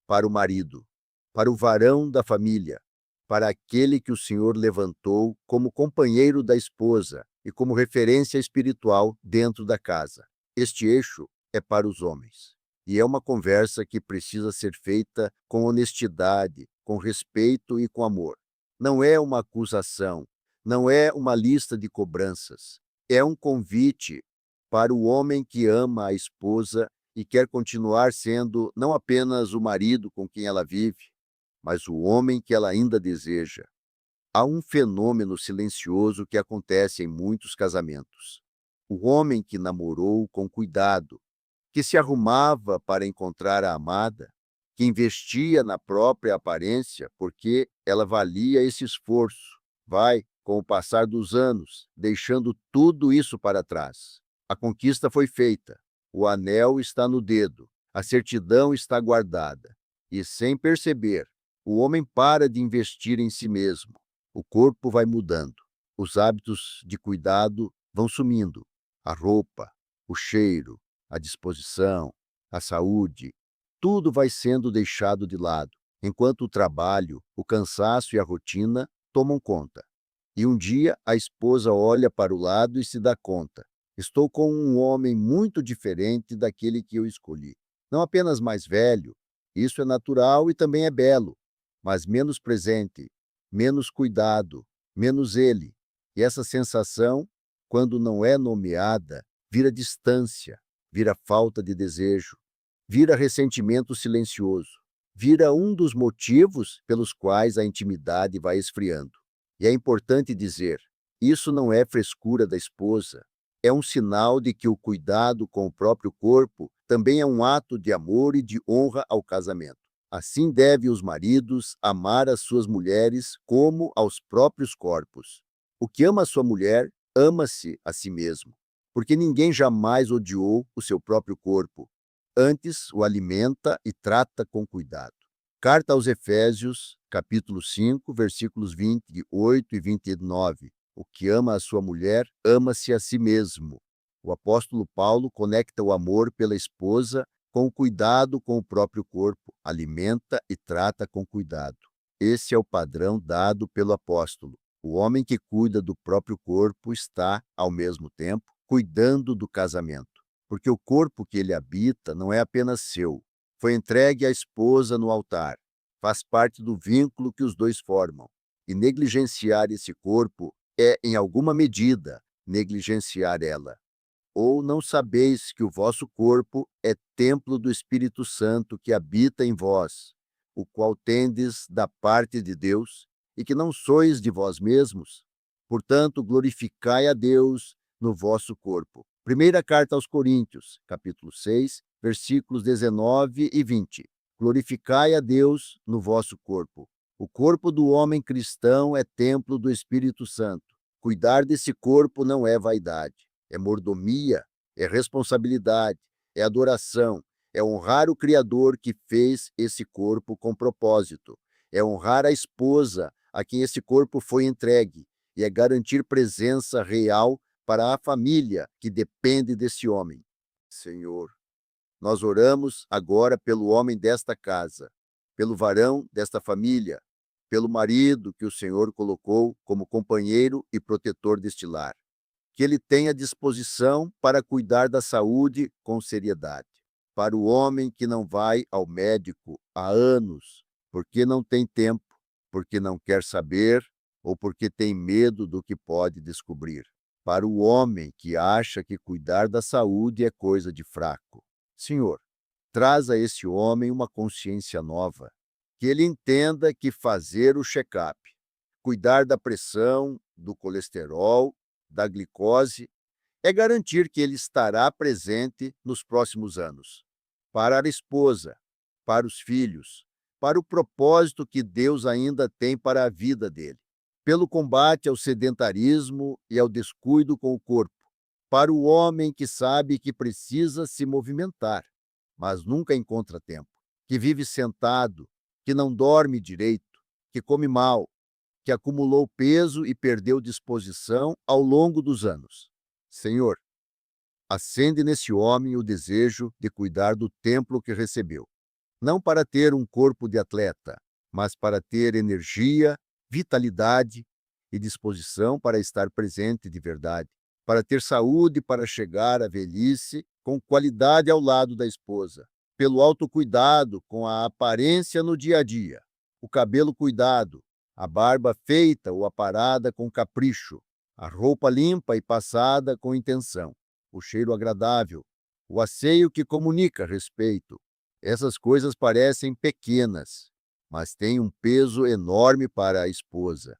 para o marido, para o varão da família, para aquele que o Senhor levantou como companheiro da esposa e como referência espiritual dentro da casa. Este eixo é para os homens. E é uma conversa que precisa ser feita com honestidade, com respeito e com amor. Não é uma acusação, não é uma lista de cobranças. É um convite para o homem que ama a esposa e quer continuar sendo não apenas o marido com quem ela vive, mas o homem que ela ainda deseja. Há um fenômeno silencioso que acontece em muitos casamentos. O homem que namorou com cuidado, que se arrumava para encontrar a amada, que investia na própria aparência porque ela valia esse esforço, vai, com o passar dos anos, deixando tudo isso para trás. A conquista foi feita, o anel está no dedo, a certidão está guardada, e sem perceber, o homem para de investir em si mesmo. O corpo vai mudando, os hábitos de cuidado vão sumindo. A roupa, o cheiro, a disposição, a saúde, tudo vai sendo deixado de lado, enquanto o trabalho, o cansaço e a rotina tomam conta. E um dia a esposa olha para o lado e se dá conta: estou com um homem muito diferente daquele que eu escolhi. Não apenas mais velho, isso é natural e também é belo, mas menos presente, menos cuidado, menos ele. E essa sensação, quando não é nomeada, vira distância, vira falta de desejo, vira ressentimento silencioso, vira um dos motivos pelos quais a intimidade vai esfriando. E é importante dizer, isso não é frescura da esposa, é um sinal de que o cuidado com o próprio corpo também é um ato de amor e de honra ao casamento. Assim devem os maridos amar as suas mulheres como aos próprios corpos. O que ama a sua mulher, ama-se a si mesmo, porque ninguém jamais odiou o seu próprio corpo. Antes o alimenta e trata com cuidado. Carta aos Efésios, capítulo 5, versículos 28 e 29. O que ama a sua mulher, ama-se a si mesmo. O apóstolo Paulo conecta o amor pela esposa com o cuidado com o próprio corpo, alimenta e trata com cuidado. Esse é o padrão dado pelo apóstolo. O homem que cuida do próprio corpo está, ao mesmo tempo, cuidando do casamento, porque o corpo que ele habita não é apenas seu. Foi entregue à esposa no altar. Faz parte do vínculo que os dois formam. E negligenciar esse corpo é, em alguma medida, negligenciar ela. Ou não sabeis que o vosso corpo é templo do Espírito Santo que habita em vós, o qual tendes da parte de Deus, e que não sois de vós mesmos? Portanto, glorificai a Deus no vosso corpo. Primeira carta aos Coríntios, capítulo 6, versículos 19 e 20. Glorificai a Deus no vosso corpo. O corpo do homem cristão é templo do Espírito Santo. Cuidar desse corpo não é vaidade, é mordomia, é responsabilidade, é adoração, é honrar o Criador que fez esse corpo com propósito, é honrar a esposa a quem esse corpo foi entregue e é garantir presença real para a família que depende desse homem. Senhor, nós oramos agora pelo homem desta casa, pelo varão desta família, pelo marido que o Senhor colocou como companheiro e protetor deste lar. Que ele tenha disposição para cuidar da saúde com seriedade. Para o homem que não vai ao médico há anos, porque não tem tempo, porque não quer saber ou porque tem medo do que pode descobrir. Para o homem que acha que cuidar da saúde é coisa de fraco. Senhor, traz a esse homem uma consciência nova, que ele entenda que fazer o check-up, cuidar da pressão, do colesterol, da glicose, é garantir que ele estará presente nos próximos anos. Para a esposa, para os filhos, para o propósito que Deus ainda tem para a vida dele. Pelo combate ao sedentarismo e ao descuido com o corpo. Para o homem que sabe que precisa se movimentar, mas nunca encontra tempo. Que vive sentado, que não dorme direito, que come mal, que acumulou peso e perdeu disposição ao longo dos anos. Senhor, acende nesse homem o desejo de cuidar do templo que recebeu, não para ter um corpo de atleta, mas para ter energia, vitalidade e disposição para estar presente de verdade, para ter saúde para chegar à velhice com qualidade ao lado da esposa, pelo autocuidado com a aparência no dia a dia, o cabelo cuidado, a barba feita ou aparada com capricho, a roupa limpa e passada com intenção, o cheiro agradável, o asseio que comunica respeito. Essas coisas parecem pequenas, mas têm um peso enorme para a esposa.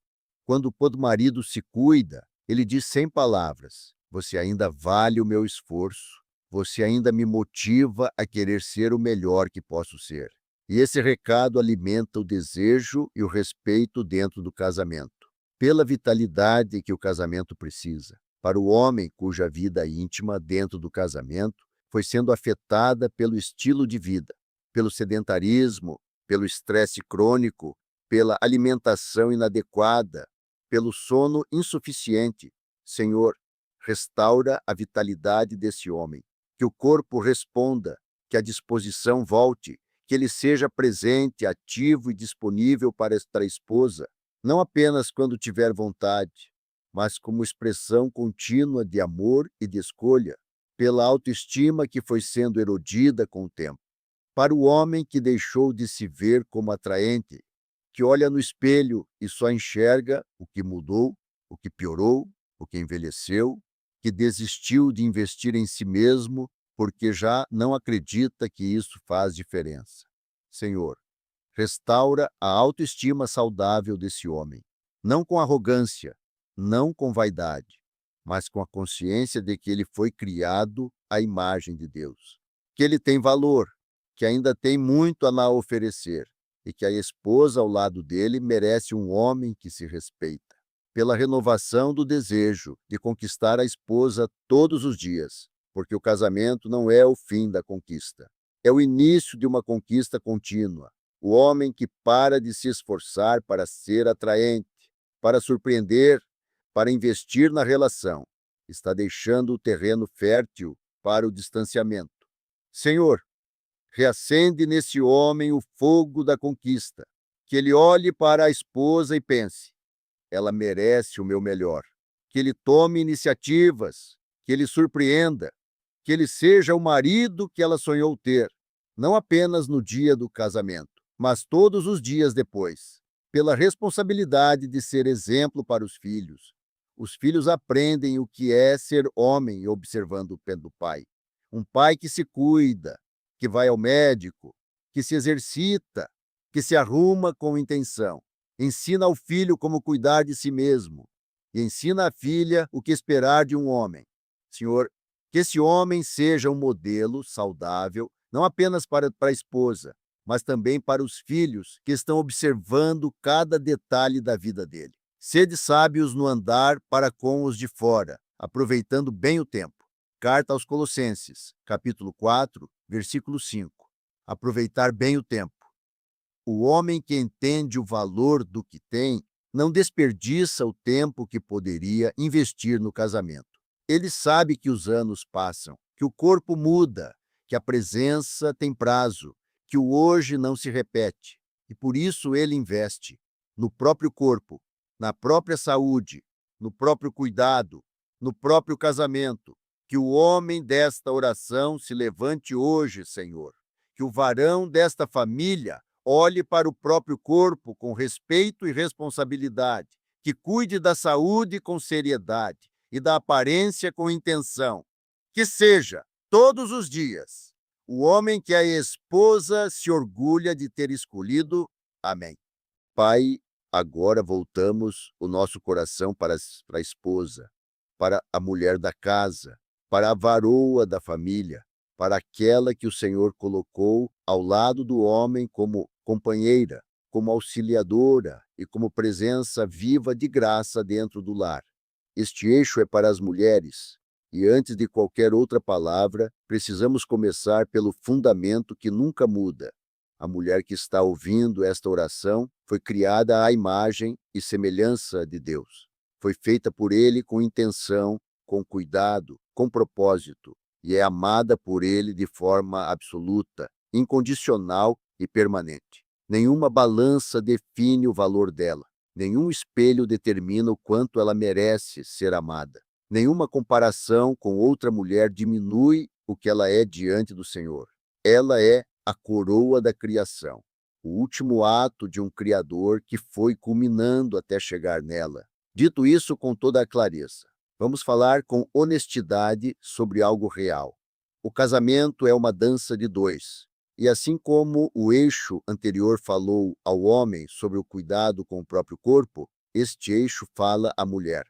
Quando o marido se cuida, ele diz sem palavras: você ainda vale o meu esforço, você ainda me motiva a querer ser o melhor que posso ser. E esse recado alimenta o desejo e o respeito dentro do casamento, pela vitalidade que o casamento precisa. Para o homem cuja vida íntima dentro do casamento foi sendo afetada pelo estilo de vida, pelo sedentarismo, pelo estresse crônico, pela alimentação inadequada, pelo sono insuficiente. Senhor, restaura a vitalidade desse homem, que o corpo responda, que a disposição volte, que ele seja presente, ativo e disponível para esta esposa, não apenas quando tiver vontade, mas como expressão contínua de amor e de escolha, pela autoestima que foi sendo erodida com o tempo. Para o homem que deixou de se ver como atraente, que olha no espelho e só enxerga o que mudou, o que piorou, o que envelheceu, que desistiu de investir em si mesmo porque já não acredita que isso faz diferença. Senhor, restaura a autoestima saudável desse homem, não com arrogância, não com vaidade, mas com a consciência de que ele foi criado à imagem de Deus, que ele tem valor, que ainda tem muito a lá oferecer e que a esposa ao lado dele merece um homem que se respeita. Pela renovação do desejo de conquistar a esposa todos os dias, porque o casamento não é o fim da conquista, é o início de uma conquista contínua. O homem que para de se esforçar para ser atraente, para surpreender, para investir na relação, está deixando o terreno fértil para o distanciamento. Senhor, reacende nesse homem o fogo da conquista, que ele olhe para a esposa e pense: ela merece o meu melhor. Que ele tome iniciativas, que ele surpreenda, que ele seja o marido que ela sonhou ter, não apenas no dia do casamento, mas todos os dias depois, pela responsabilidade de ser exemplo para os filhos. Os filhos aprendem o que é ser homem observando o pé do pai. Um pai que se cuida, que vai ao médico, que se exercita, que se arruma com intenção. Ensina ao filho como cuidar de si mesmo e ensina à filha o que esperar de um homem. Senhor, que esse homem seja um modelo saudável, não apenas para a esposa, mas também para os filhos que estão observando cada detalhe da vida dele. Sede sábios no andar para com os de fora, aproveitando bem o tempo. Carta aos Colossenses, capítulo 4, versículo 5. Aproveitar bem o tempo. O homem que entende o valor do que tem não desperdiça o tempo que poderia investir no casamento. Ele sabe que os anos passam, que o corpo muda, que a presença tem prazo, que o hoje não se repete. E por isso ele investe no próprio corpo, na própria saúde, no próprio cuidado, no próprio casamento. Que o homem desta oração se levante hoje, Senhor. Que o varão desta família olhe para o próprio corpo com respeito e responsabilidade, que cuide da saúde com seriedade e da aparência com intenção. Que seja, todos os dias, o homem que a esposa se orgulha de ter escolhido. Amém. Pai, agora voltamos o nosso coração para a esposa, para a mulher da casa, para a varoa da família, para aquela que o Senhor colocou ao lado do homem como companheira, como auxiliadora e como presença viva de graça dentro do lar. Este eixo é para as mulheres, e antes de qualquer outra palavra, precisamos começar pelo fundamento que nunca muda. A mulher que está ouvindo esta oração foi criada à imagem e semelhança de Deus. Foi feita por Ele com intenção, com cuidado, com propósito, e é amada por Ele de forma absoluta, incondicional e permanente. Nenhuma balança define o valor dela. Nenhum espelho determina o quanto ela merece ser amada. Nenhuma comparação com outra mulher diminui o que ela é diante do Senhor. Ela é a coroa da criação, o último ato de um Criador que foi culminando até chegar nela. Dito isso com toda a clareza, vamos falar com honestidade sobre algo real. O casamento é uma dança de dois. E assim como o eixo anterior falou ao homem sobre o cuidado com o próprio corpo, este eixo fala à mulher.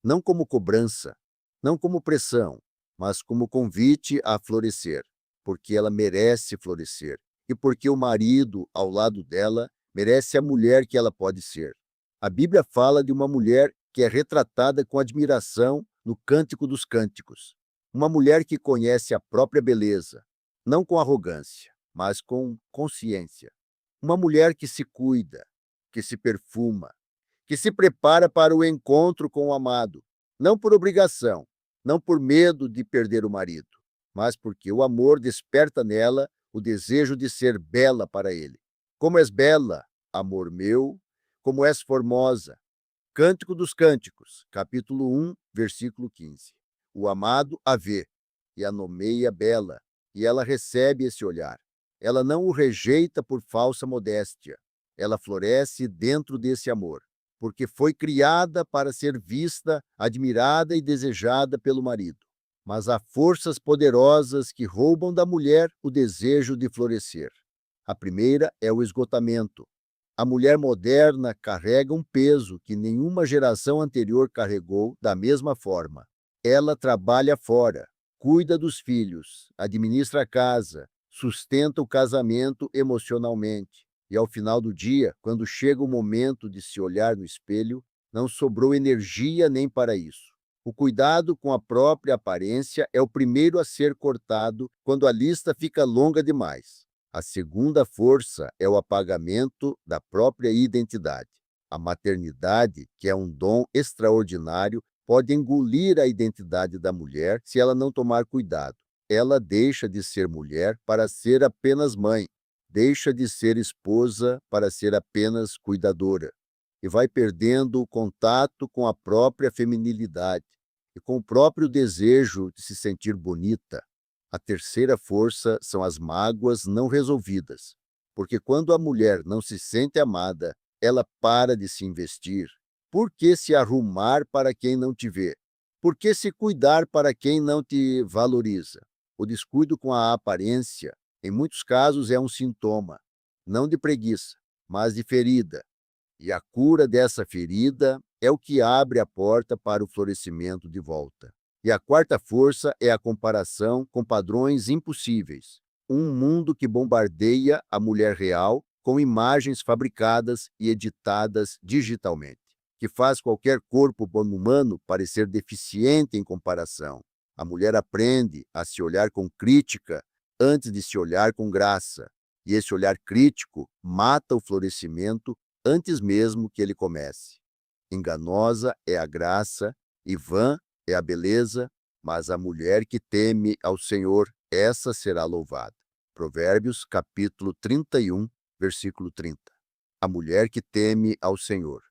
Não como cobrança, não como pressão, mas como convite a florescer, porque ela merece florescer, e porque o marido ao lado dela merece a mulher que ela pode ser. A Bíblia fala de uma mulher que é retratada com admiração no Cântico dos Cânticos. Uma mulher que conhece a própria beleza, não com arrogância, mas com consciência. Uma mulher que se cuida, que se perfuma, que se prepara para o encontro com o amado, não por obrigação, não por medo de perder o marido, mas porque o amor desperta nela o desejo de ser bela para ele. Como és bela, amor meu, como és formosa. Cântico dos Cânticos, capítulo 1, versículo 15. O amado a vê e a nomeia bela, e ela recebe esse olhar. Ela não o rejeita por falsa modéstia. Ela floresce dentro desse amor, porque foi criada para ser vista, admirada e desejada pelo marido. Mas há forças poderosas que roubam da mulher o desejo de florescer. A primeira é o esgotamento. A mulher moderna carrega um peso que nenhuma geração anterior carregou da mesma forma. Ela trabalha fora, cuida dos filhos, administra a casa, sustenta o casamento emocionalmente. E ao final do dia, quando chega o momento de se olhar no espelho, não sobrou energia nem para isso. O cuidado com a própria aparência é o primeiro a ser cortado quando a lista fica longa demais. A segunda força é o apagamento da própria identidade. A maternidade, que é um dom extraordinário, pode engolir a identidade da mulher se ela não tomar cuidado. Ela deixa de ser mulher para ser apenas mãe, deixa de ser esposa para ser apenas cuidadora, e vai perdendo o contato com a própria feminilidade e com o próprio desejo de se sentir bonita. A terceira força são as mágoas não resolvidas, porque quando a mulher não se sente amada, ela para de se investir. Por que se arrumar para quem não te vê? Por que se cuidar para quem não te valoriza? O descuido com a aparência, em muitos casos, é um sintoma, não de preguiça, mas de ferida. E a cura dessa ferida é o que abre a porta para o florescimento de volta. E a quarta força é a comparação com padrões impossíveis. Um mundo que bombardeia a mulher real com imagens fabricadas e editadas digitalmente, que faz qualquer corpo humano parecer deficiente em comparação. A mulher aprende a se olhar com crítica antes de se olhar com graça. E esse olhar crítico mata o florescimento antes mesmo que ele comece. Enganosa é a graça e vã é a beleza, mas a mulher que teme ao Senhor, essa será louvada. Provérbios, capítulo 31, versículo 30. A mulher que teme ao Senhor.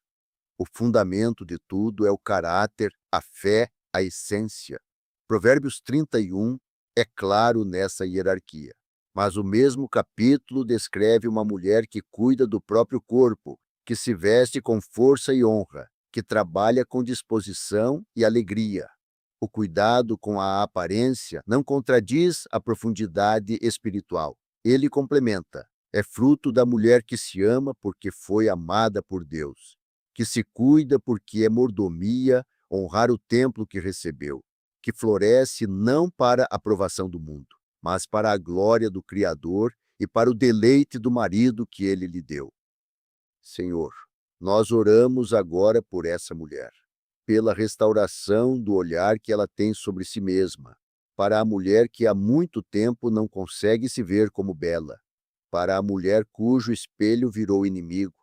O fundamento de tudo é o caráter, a fé, a essência. Provérbios 31 é claro nessa hierarquia. Mas o mesmo capítulo descreve uma mulher que cuida do próprio corpo, que se veste com força e honra, que trabalha com disposição e alegria. O cuidado com a aparência não contradiz a profundidade espiritual. Ele complementa. É fruto da mulher que se ama porque foi amada por Deus, que se cuida porque é mordomia honrar o templo que recebeu, que floresce não para a aprovação do mundo, mas para a glória do Criador e para o deleite do marido que ele lhe deu. Senhor, nós oramos agora por essa mulher, pela restauração do olhar que ela tem sobre si mesma, para a mulher que há muito tempo não consegue se ver como bela, para a mulher cujo espelho virou inimigo,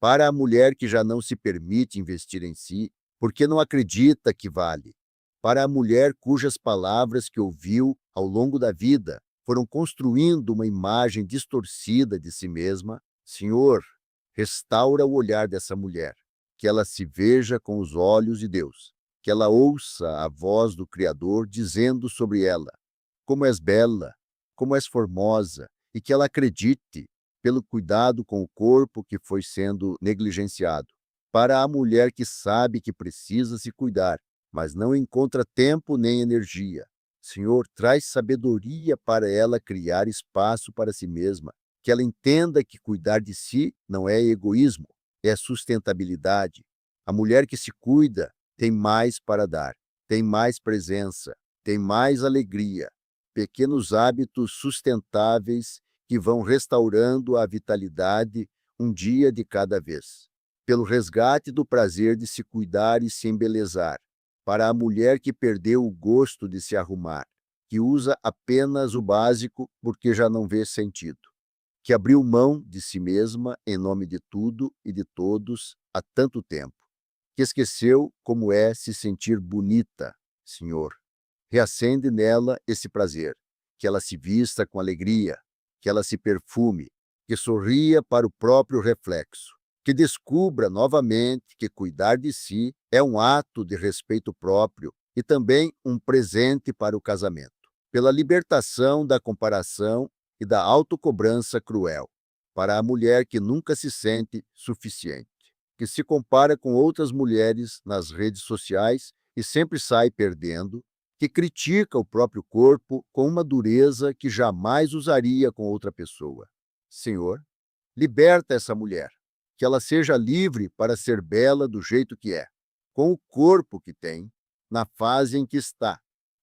para a mulher que já não se permite investir em si, porque não acredita que vale, para a mulher cujas palavras que ouviu ao longo da vida foram construindo uma imagem distorcida de si mesma. Senhor, restaura o olhar dessa mulher, que ela se veja com os olhos de Deus, que ela ouça a voz do Criador dizendo sobre ela: como és bela, como és formosa, e que ela acredite, pelo cuidado com o corpo que foi sendo negligenciado, para a mulher que sabe que precisa se cuidar, mas não encontra tempo nem energia. Senhor, traz sabedoria para ela criar espaço para si mesma, que ela entenda que cuidar de si não é egoísmo, é sustentabilidade. A mulher que se cuida tem mais para dar, tem mais presença, tem mais alegria, pequenos hábitos sustentáveis que vão restaurando a vitalidade um dia de cada vez. Pelo resgate do prazer de se cuidar e se embelezar, para a mulher que perdeu o gosto de se arrumar, que usa apenas o básico porque já não vê sentido, que abriu mão de si mesma em nome de tudo e de todos. há tanto tempo, que esqueceu como é se sentir bonita, Senhor. Reacende nela esse prazer, que ela se vista com alegria, que ela se perfume, que sorria para o próprio reflexo, que descubra novamente que cuidar de si é um ato de respeito próprio e também um presente para o casamento, pela libertação da comparação e da autocobrança cruel, para a mulher que nunca se sente suficiente, que se compara com outras mulheres nas redes sociais e sempre sai perdendo, que critica o próprio corpo com uma dureza que jamais usaria com outra pessoa. Senhor, liberta essa mulher, que ela seja livre para ser bela do jeito que é, com o corpo que tem, na fase em que está,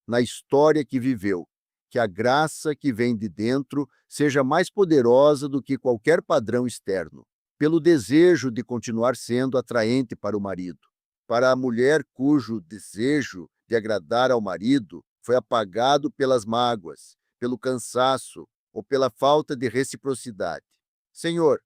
na história que viveu, que a graça que vem de dentro seja mais poderosa do que qualquer padrão externo, pelo desejo de continuar sendo atraente para o marido. Para a mulher cujo desejo de agradar ao marido foi apagado pelas mágoas, pelo cansaço ou pela falta de reciprocidade. Senhor,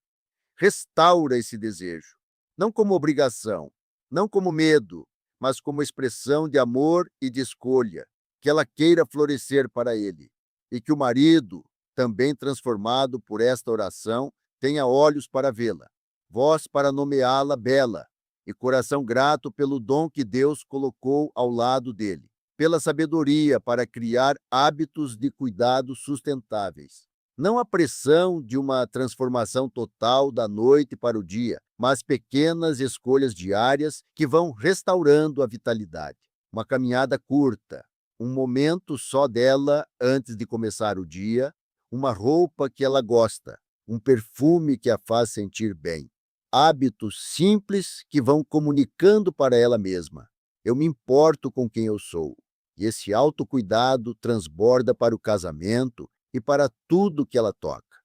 restaura esse desejo, não como obrigação, não como medo, mas como expressão de amor e de escolha, que ela queira florescer para ele, e que o marido, também transformado por esta oração, tenha olhos para vê-la, voz para nomeá-la bela, e coração grato pelo dom que Deus colocou ao lado dele, pela sabedoria para criar hábitos de cuidado sustentáveis. Não a pressão de uma transformação total da noite para o dia, mas pequenas escolhas diárias que vão restaurando a vitalidade. Uma caminhada curta, um momento só dela antes de começar o dia, uma roupa que ela gosta, um perfume que a faz sentir bem. Hábitos simples que vão comunicando para ela mesma: eu me importo com quem eu sou. E esse autocuidado transborda para o casamento e para tudo que ela toca.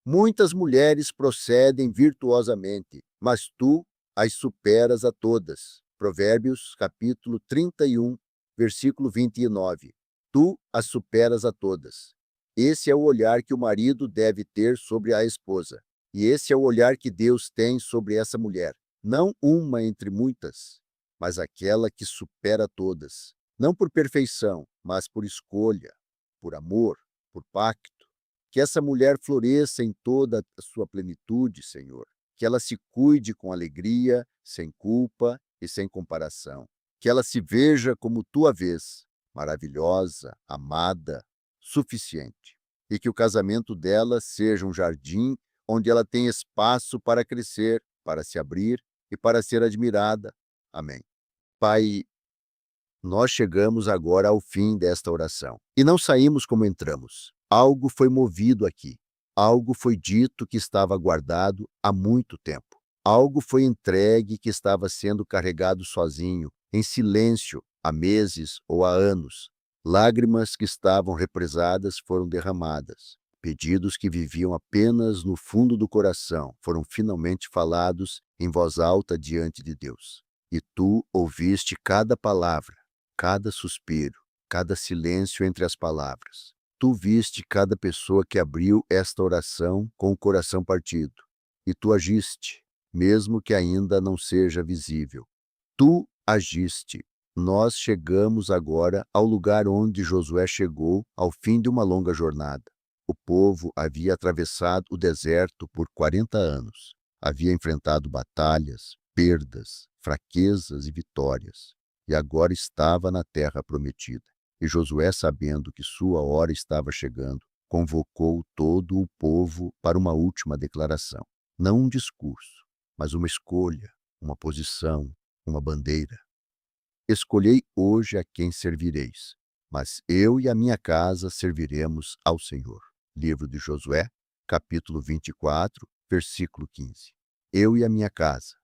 Muitas mulheres procedem virtuosamente, mas tu as superas a todas. Provérbios, capítulo 31, versículo 29. Tu as superas a todas. Esse é o olhar que o marido deve ter sobre a esposa. E esse é o olhar que Deus tem sobre essa mulher. Não uma entre muitas, mas aquela que supera todas. Não por perfeição, mas por escolha, por amor, por pacto. Que essa mulher floresça em toda a sua plenitude, Senhor. Que ela se cuide com alegria, sem culpa e sem comparação. Que ela se veja como tu a vês, maravilhosa, amada, suficiente. E que o casamento dela seja um jardim onde ela tem espaço para crescer, para se abrir e para ser admirada. Amém. Pai, nós chegamos agora ao fim desta oração e não saímos como entramos. Algo foi movido aqui. Algo foi dito que estava guardado há muito tempo. Algo foi entregue que estava sendo carregado sozinho, em silêncio, há meses ou há anos. Lágrimas que estavam represadas foram derramadas. Pedidos que viviam apenas no fundo do coração foram finalmente falados em voz alta diante de Deus. E tu ouviste cada palavra, cada suspiro, cada silêncio entre as palavras. Tu viste cada pessoa que abriu esta oração com o coração partido. E tu agiste, mesmo que ainda não seja visível. Tu agiste. Nós chegamos agora ao lugar onde Josué chegou ao fim de uma longa jornada. O povo havia atravessado o deserto por 40 anos. Havia enfrentado batalhas, perdas, fraquezas e vitórias. E agora estava na terra prometida. E Josué, sabendo que sua hora estava chegando, convocou todo o povo para uma última declaração. Não um discurso, mas uma escolha, uma posição, uma bandeira. Escolhei hoje a quem servireis, mas eu e a minha casa serviremos ao Senhor. Livro de Josué, capítulo 24, versículo 15. Eu e a minha casa.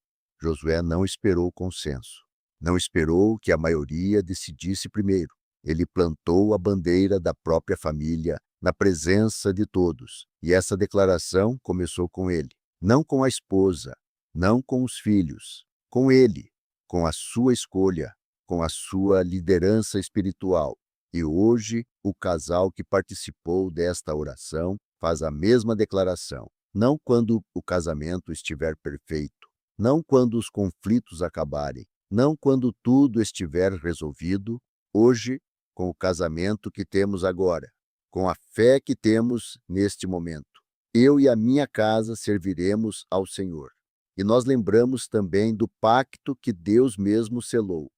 Josué não esperou consenso. Não esperou que a maioria decidisse primeiro. Ele plantou a bandeira da própria família na presença de todos. E essa declaração começou com ele. Não com a esposa, não com os filhos. Com ele, com a sua escolha, com a sua liderança espiritual. E hoje, o casal que participou desta oração faz a mesma declaração. Não quando o casamento estiver perfeito, não quando os conflitos acabarem, não quando tudo estiver resolvido, hoje, com o casamento que temos agora, com a fé que temos neste momento. Eu e a minha casa serviremos ao Senhor. E nós lembramos também do pacto que Deus mesmo selou.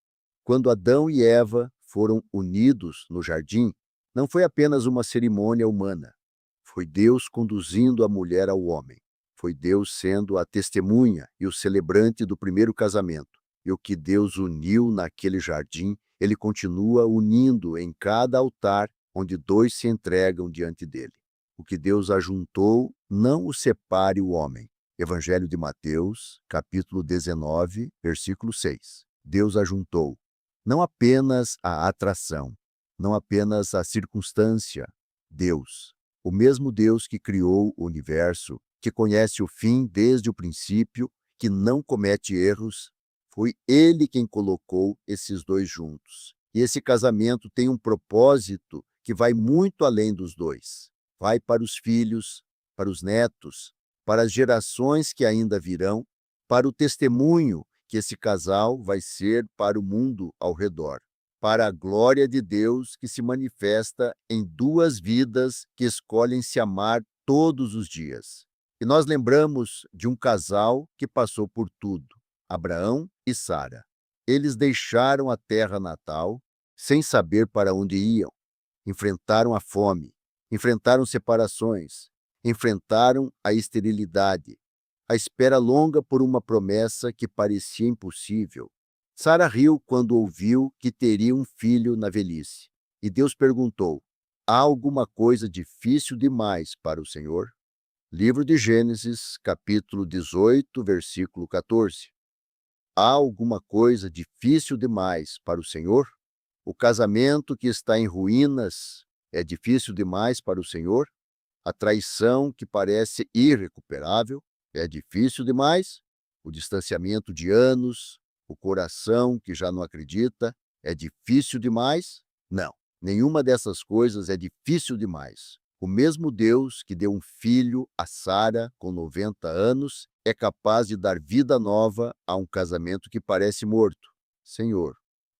Quando Adão e Eva foram unidos no jardim, não foi apenas uma cerimônia humana. Foi Deus conduzindo a mulher ao homem. Foi Deus sendo a testemunha e o celebrante do primeiro casamento. E o que Deus uniu naquele jardim, Ele continua unindo em cada altar onde dois se entregam diante dele. O que Deus ajuntou, não o separe o homem. Evangelho de Mateus, capítulo 19, versículo 6. Deus ajuntou não apenas a atração, não apenas a circunstância. Deus, o mesmo Deus que criou o universo, que conhece o fim desde o princípio, que não comete erros, foi Ele quem colocou esses dois juntos. E esse casamento tem um propósito que vai muito além dos dois. Vai para os filhos, para os netos, para as gerações que ainda virão, para o testemunho que esse casal vai ser para o mundo ao redor, para a glória de Deus que se manifesta em duas vidas que escolhem se amar todos os dias. E nós lembramos de um casal que passou por tudo, Abraão e Sara. Eles deixaram a terra natal sem saber para onde iam, enfrentaram a fome, enfrentaram separações, enfrentaram a esterilidade, a espera longa por uma promessa que parecia impossível. Sara riu quando ouviu que teria um filho na velhice. E Deus perguntou: há alguma coisa difícil demais para o Senhor? Livro de Gênesis, capítulo 18, versículo 14. Há alguma coisa difícil demais para o Senhor? O casamento que está em ruínas é difícil demais para o Senhor? A traição que parece irrecuperável é difícil demais? O distanciamento de anos, o coração que já não acredita, é difícil demais? Não, nenhuma dessas coisas é difícil demais. O mesmo Deus que deu um filho a Sara com 90 anos é capaz de dar vida nova a um casamento que parece morto. Senhor,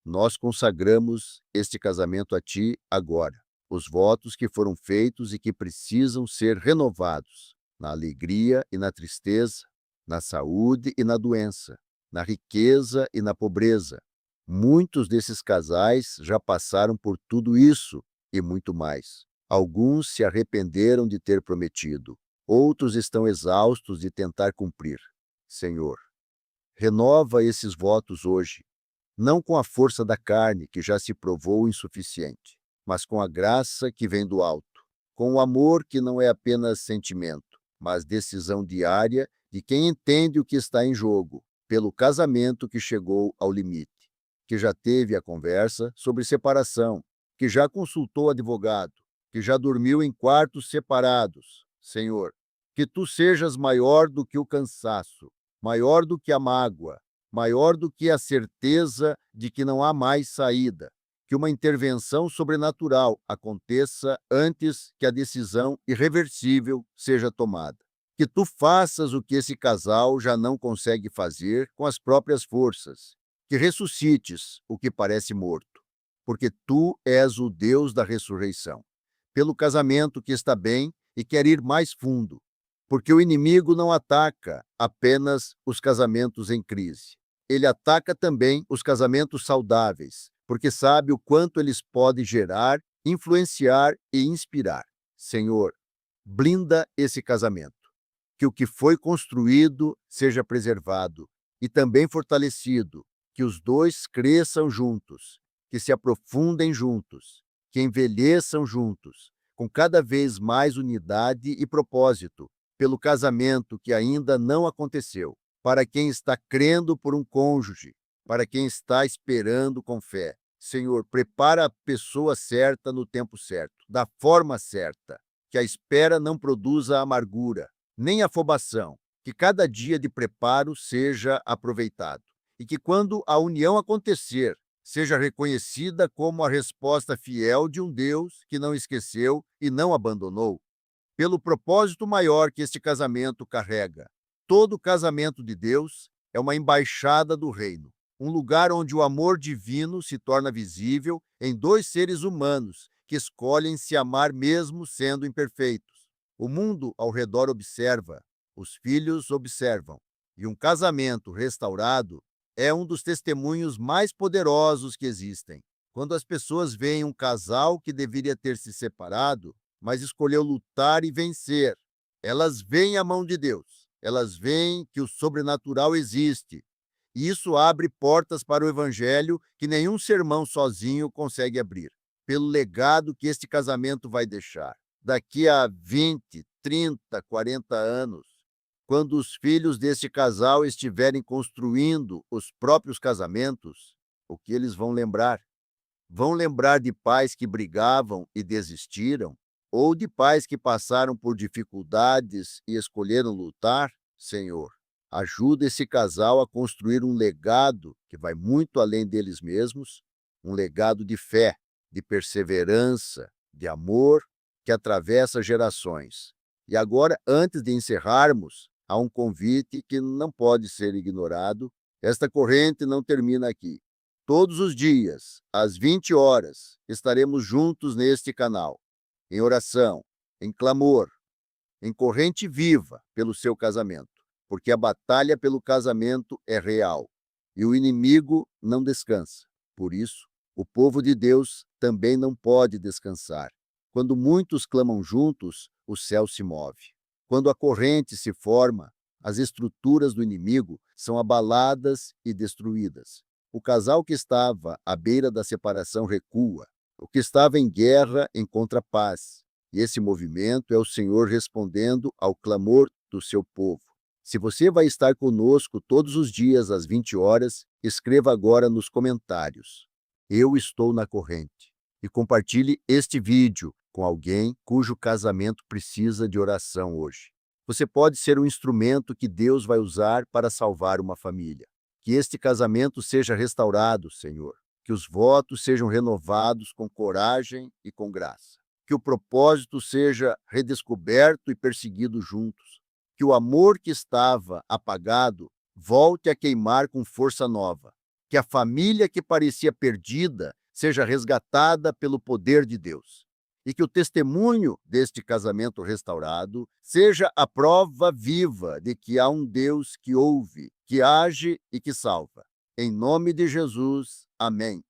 nós consagramos este casamento a Ti agora. Os votos que foram feitos e que precisam ser renovados, na alegria e na tristeza, na saúde e na doença, na riqueza e na pobreza. Muitos desses casais já passaram por tudo isso e muito mais. Alguns se arrependeram de ter prometido, outros estão exaustos de tentar cumprir. Senhor, renova esses votos hoje, não com a força da carne, que já se provou insuficiente, mas com a graça que vem do alto, com o amor que não é apenas sentimento, mas decisão diária de quem entende o que está em jogo, pelo casamento que chegou ao limite, que já teve a conversa sobre separação, que já consultou advogado, que já dormiu em quartos separados. Senhor, que Tu sejas maior do que o cansaço, maior do que a mágoa, maior do que a certeza de que não há mais saída, que uma intervenção sobrenatural aconteça antes que a decisão irreversível seja tomada. Que Tu faças o que esse casal já não consegue fazer com as próprias forças, que ressuscites o que parece morto, porque Tu és o Deus da ressurreição. Pelo casamento que está bem e quer ir mais fundo, porque o inimigo não ataca apenas os casamentos em crise. Ele ataca também os casamentos saudáveis, porque sabe o quanto eles podem gerar, influenciar e inspirar. Senhor, blinda esse casamento, que o que foi construído seja preservado e também fortalecido, que os dois cresçam juntos, que se aprofundem juntos, que envelheçam juntos, com cada vez mais unidade e propósito, pelo casamento que ainda não aconteceu, para quem está crendo por um cônjuge, para quem está esperando com fé. Senhor, prepara a pessoa certa no tempo certo, da forma certa, que a espera não produza amargura, nem afobação, que cada dia de preparo seja aproveitado, e que quando a união acontecer, seja reconhecida como a resposta fiel de um Deus que não esqueceu e não abandonou, pelo propósito maior que este casamento carrega. Todo casamento de Deus é uma embaixada do reino, um lugar onde o amor divino se torna visível em dois seres humanos que escolhem se amar mesmo sendo imperfeitos. O mundo ao redor observa, os filhos observam, e um casamento restaurado é um dos testemunhos mais poderosos que existem. Quando as pessoas veem um casal que deveria ter se separado, mas escolheu lutar e vencer, elas veem a mão de Deus, elas veem que o sobrenatural existe. E isso abre portas para o evangelho que nenhum sermão sozinho consegue abrir, pelo legado que este casamento vai deixar. Daqui a 20, 30, 40 anos, quando os filhos deste casal estiverem construindo os próprios casamentos, o que eles vão lembrar? Vão lembrar de pais que brigavam e desistiram? Ou de pais que passaram por dificuldades e escolheram lutar? Senhor, ajuda esse casal a construir um legado que vai muito além deles mesmos, um legado de fé, de perseverança, de amor, que atravessa gerações. E agora, antes de encerrarmos, há um convite que não pode ser ignorado. Esta corrente não termina aqui. Todos os dias, às 20 horas, estaremos juntos neste canal, em oração, em clamor, em corrente viva pelo seu casamento, porque a batalha pelo casamento é real e o inimigo não descansa. Por isso, o povo de Deus também não pode descansar. Quando muitos clamam juntos, o céu se move. Quando a corrente se forma, as estruturas do inimigo são abaladas e destruídas. O casal que estava à beira da separação recua. O que estava em guerra encontra paz. E esse movimento é o Senhor respondendo ao clamor do seu povo. Se você vai estar conosco todos os dias às 20 horas, escreva agora nos comentários: eu estou na corrente. E compartilhe este vídeo com alguém cujo casamento precisa de oração hoje. Você pode ser um instrumento que Deus vai usar para salvar uma família. Que este casamento seja restaurado, Senhor. Que os votos sejam renovados com coragem e com graça. Que o propósito seja redescoberto e perseguido juntos. Que o amor que estava apagado volte a queimar com força nova. Que a família que parecia perdida seja resgatada pelo poder de Deus. E que o testemunho deste casamento restaurado seja a prova viva de que há um Deus que ouve, que age e que salva. Em nome de Jesus, amém.